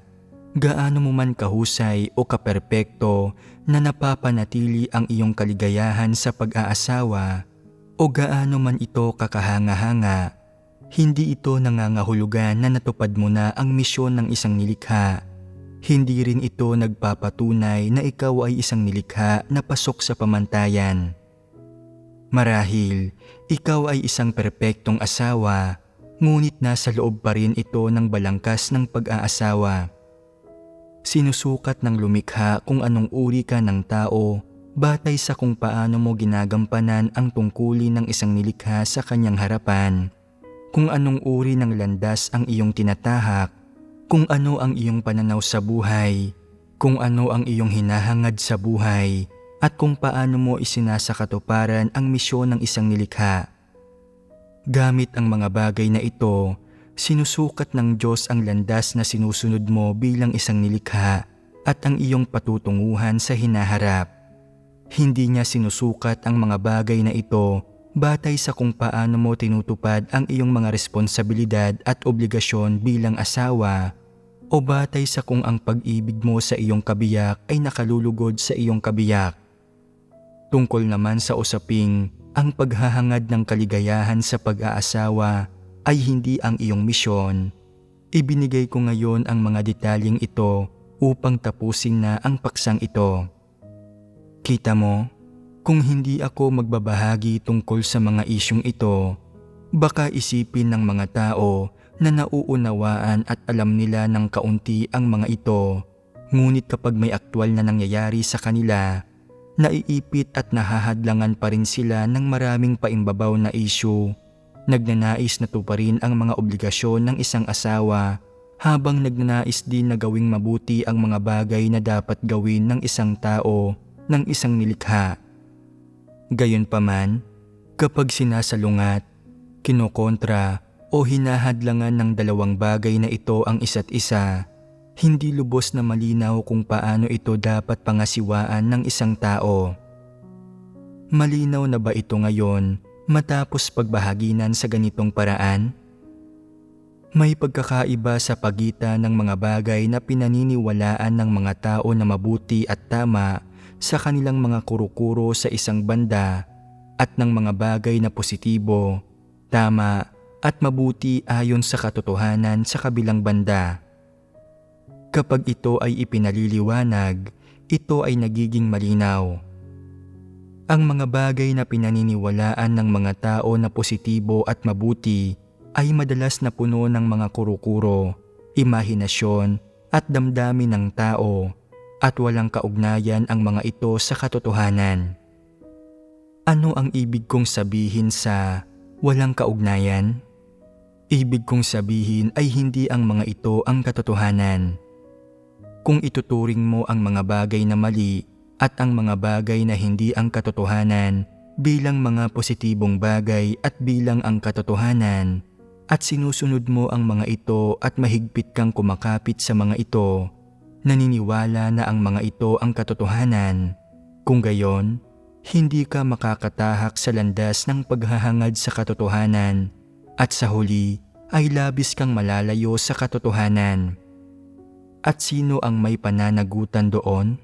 Speaker 2: gaano mo man kahusay o kaperpekto na napapanatili ang iyong kaligayahan sa pag-aasawa, o gaano man ito kakahanga-hanga, hindi ito nangangahulugan na natupad mo na ang misyon ng isang nilikha. Hindi rin ito nagpapatunay na ikaw ay isang nilikha na pasok sa pamantayan. Marahil, ikaw ay isang perpektong asawa, ngunit nasa loob pa rin ito ng balangkas ng pag-aasawa. Sinusukat ng lumikha kung anong uri ka ng tao batay sa kung paano mo ginagampanan ang tungkulin ng isang nilikha sa kanyang harapan, kung anong uri ng landas ang iyong tinatahak, kung ano ang iyong pananaw sa buhay, kung ano ang iyong hinahangad sa buhay, at kung paano mo isinasakatuparan ang misyon ng isang nilikha. Gamit ang mga bagay na ito, sinusukat ng Diyos ang landas na sinusunod mo bilang isang nilikha at ang iyong patutunguhan sa hinaharap. Hindi niya sinusukat ang mga bagay na ito batay sa kung paano mo tinutupad ang iyong mga responsibilidad at obligasyon bilang asawa o batay sa kung ang pag-ibig mo sa iyong kabiyak ay nakalulugod sa iyong kabiyak. Tungkol naman sa usaping ang paghahangad ng kaligayahan sa pag-aasawa ay hindi ang iyong misyon, ibinigay ko ngayon ang mga detalyeng ito upang tapusin na ang paksang ito. Kita mo, kung hindi ako magbabahagi tungkol sa mga isyong ito, baka isipin ng mga tao na nauunawaan at alam nila ng kaunti ang mga ito, ngunit kapag may aktwal na nangyayari sa kanila, naiipit at nahahadlangan pa rin sila ng maraming paimbabaw na isyu, nagnanais na tuparin ang mga obligasyon ng isang asawa, habang nagnanais din na gawing mabuti ang mga bagay na dapat gawin ng isang tao, ng isang nilikha. Gayunpaman, kapag sinasalungat, kinokontra o hinahadlangan ng dalawang bagay na ito ang isa't isa, hindi lubos na malinaw kung paano ito dapat pangasiwaan ng isang tao. Malinaw na ba ito ngayon matapos pagbahaginan sa ganitong paraan? May pagkakaiba sa pagitan ng mga bagay na pinaniniwalaan ng mga tao na mabuti at tama sa kanilang mga kuro-kuro sa isang banda at ng mga bagay na positibo, tama at mabuti ayon sa katotohanan sa kabilang banda. Kapag ito ay ipinaliliwanag, ito ay nagiging malinaw. Ang mga bagay na pinaniniwalaan ng mga tao na positibo at mabuti ay madalas na puno ng mga kuro-kuro, imahinasyon at damdamin ng tao at walang kaugnayan ang mga ito sa katotohanan. Ano ang ibig kong sabihin sa walang kaugnayan? Ibig kong sabihin ay hindi ang mga ito ang katotohanan. Kung ituturing mo ang mga bagay na mali at ang mga bagay na hindi ang katotohanan bilang mga positibong bagay at bilang ang katotohanan, at sinusunod mo ang mga ito at mahigpit kang kumakapit sa mga ito, naniniwala na ang mga ito ang katotohanan. Kung gayon, hindi ka makakatahak sa landas ng paghahangad sa katotohanan at sa huli ay labis kang malalayo sa katotohanan. At sino ang may pananagutan doon?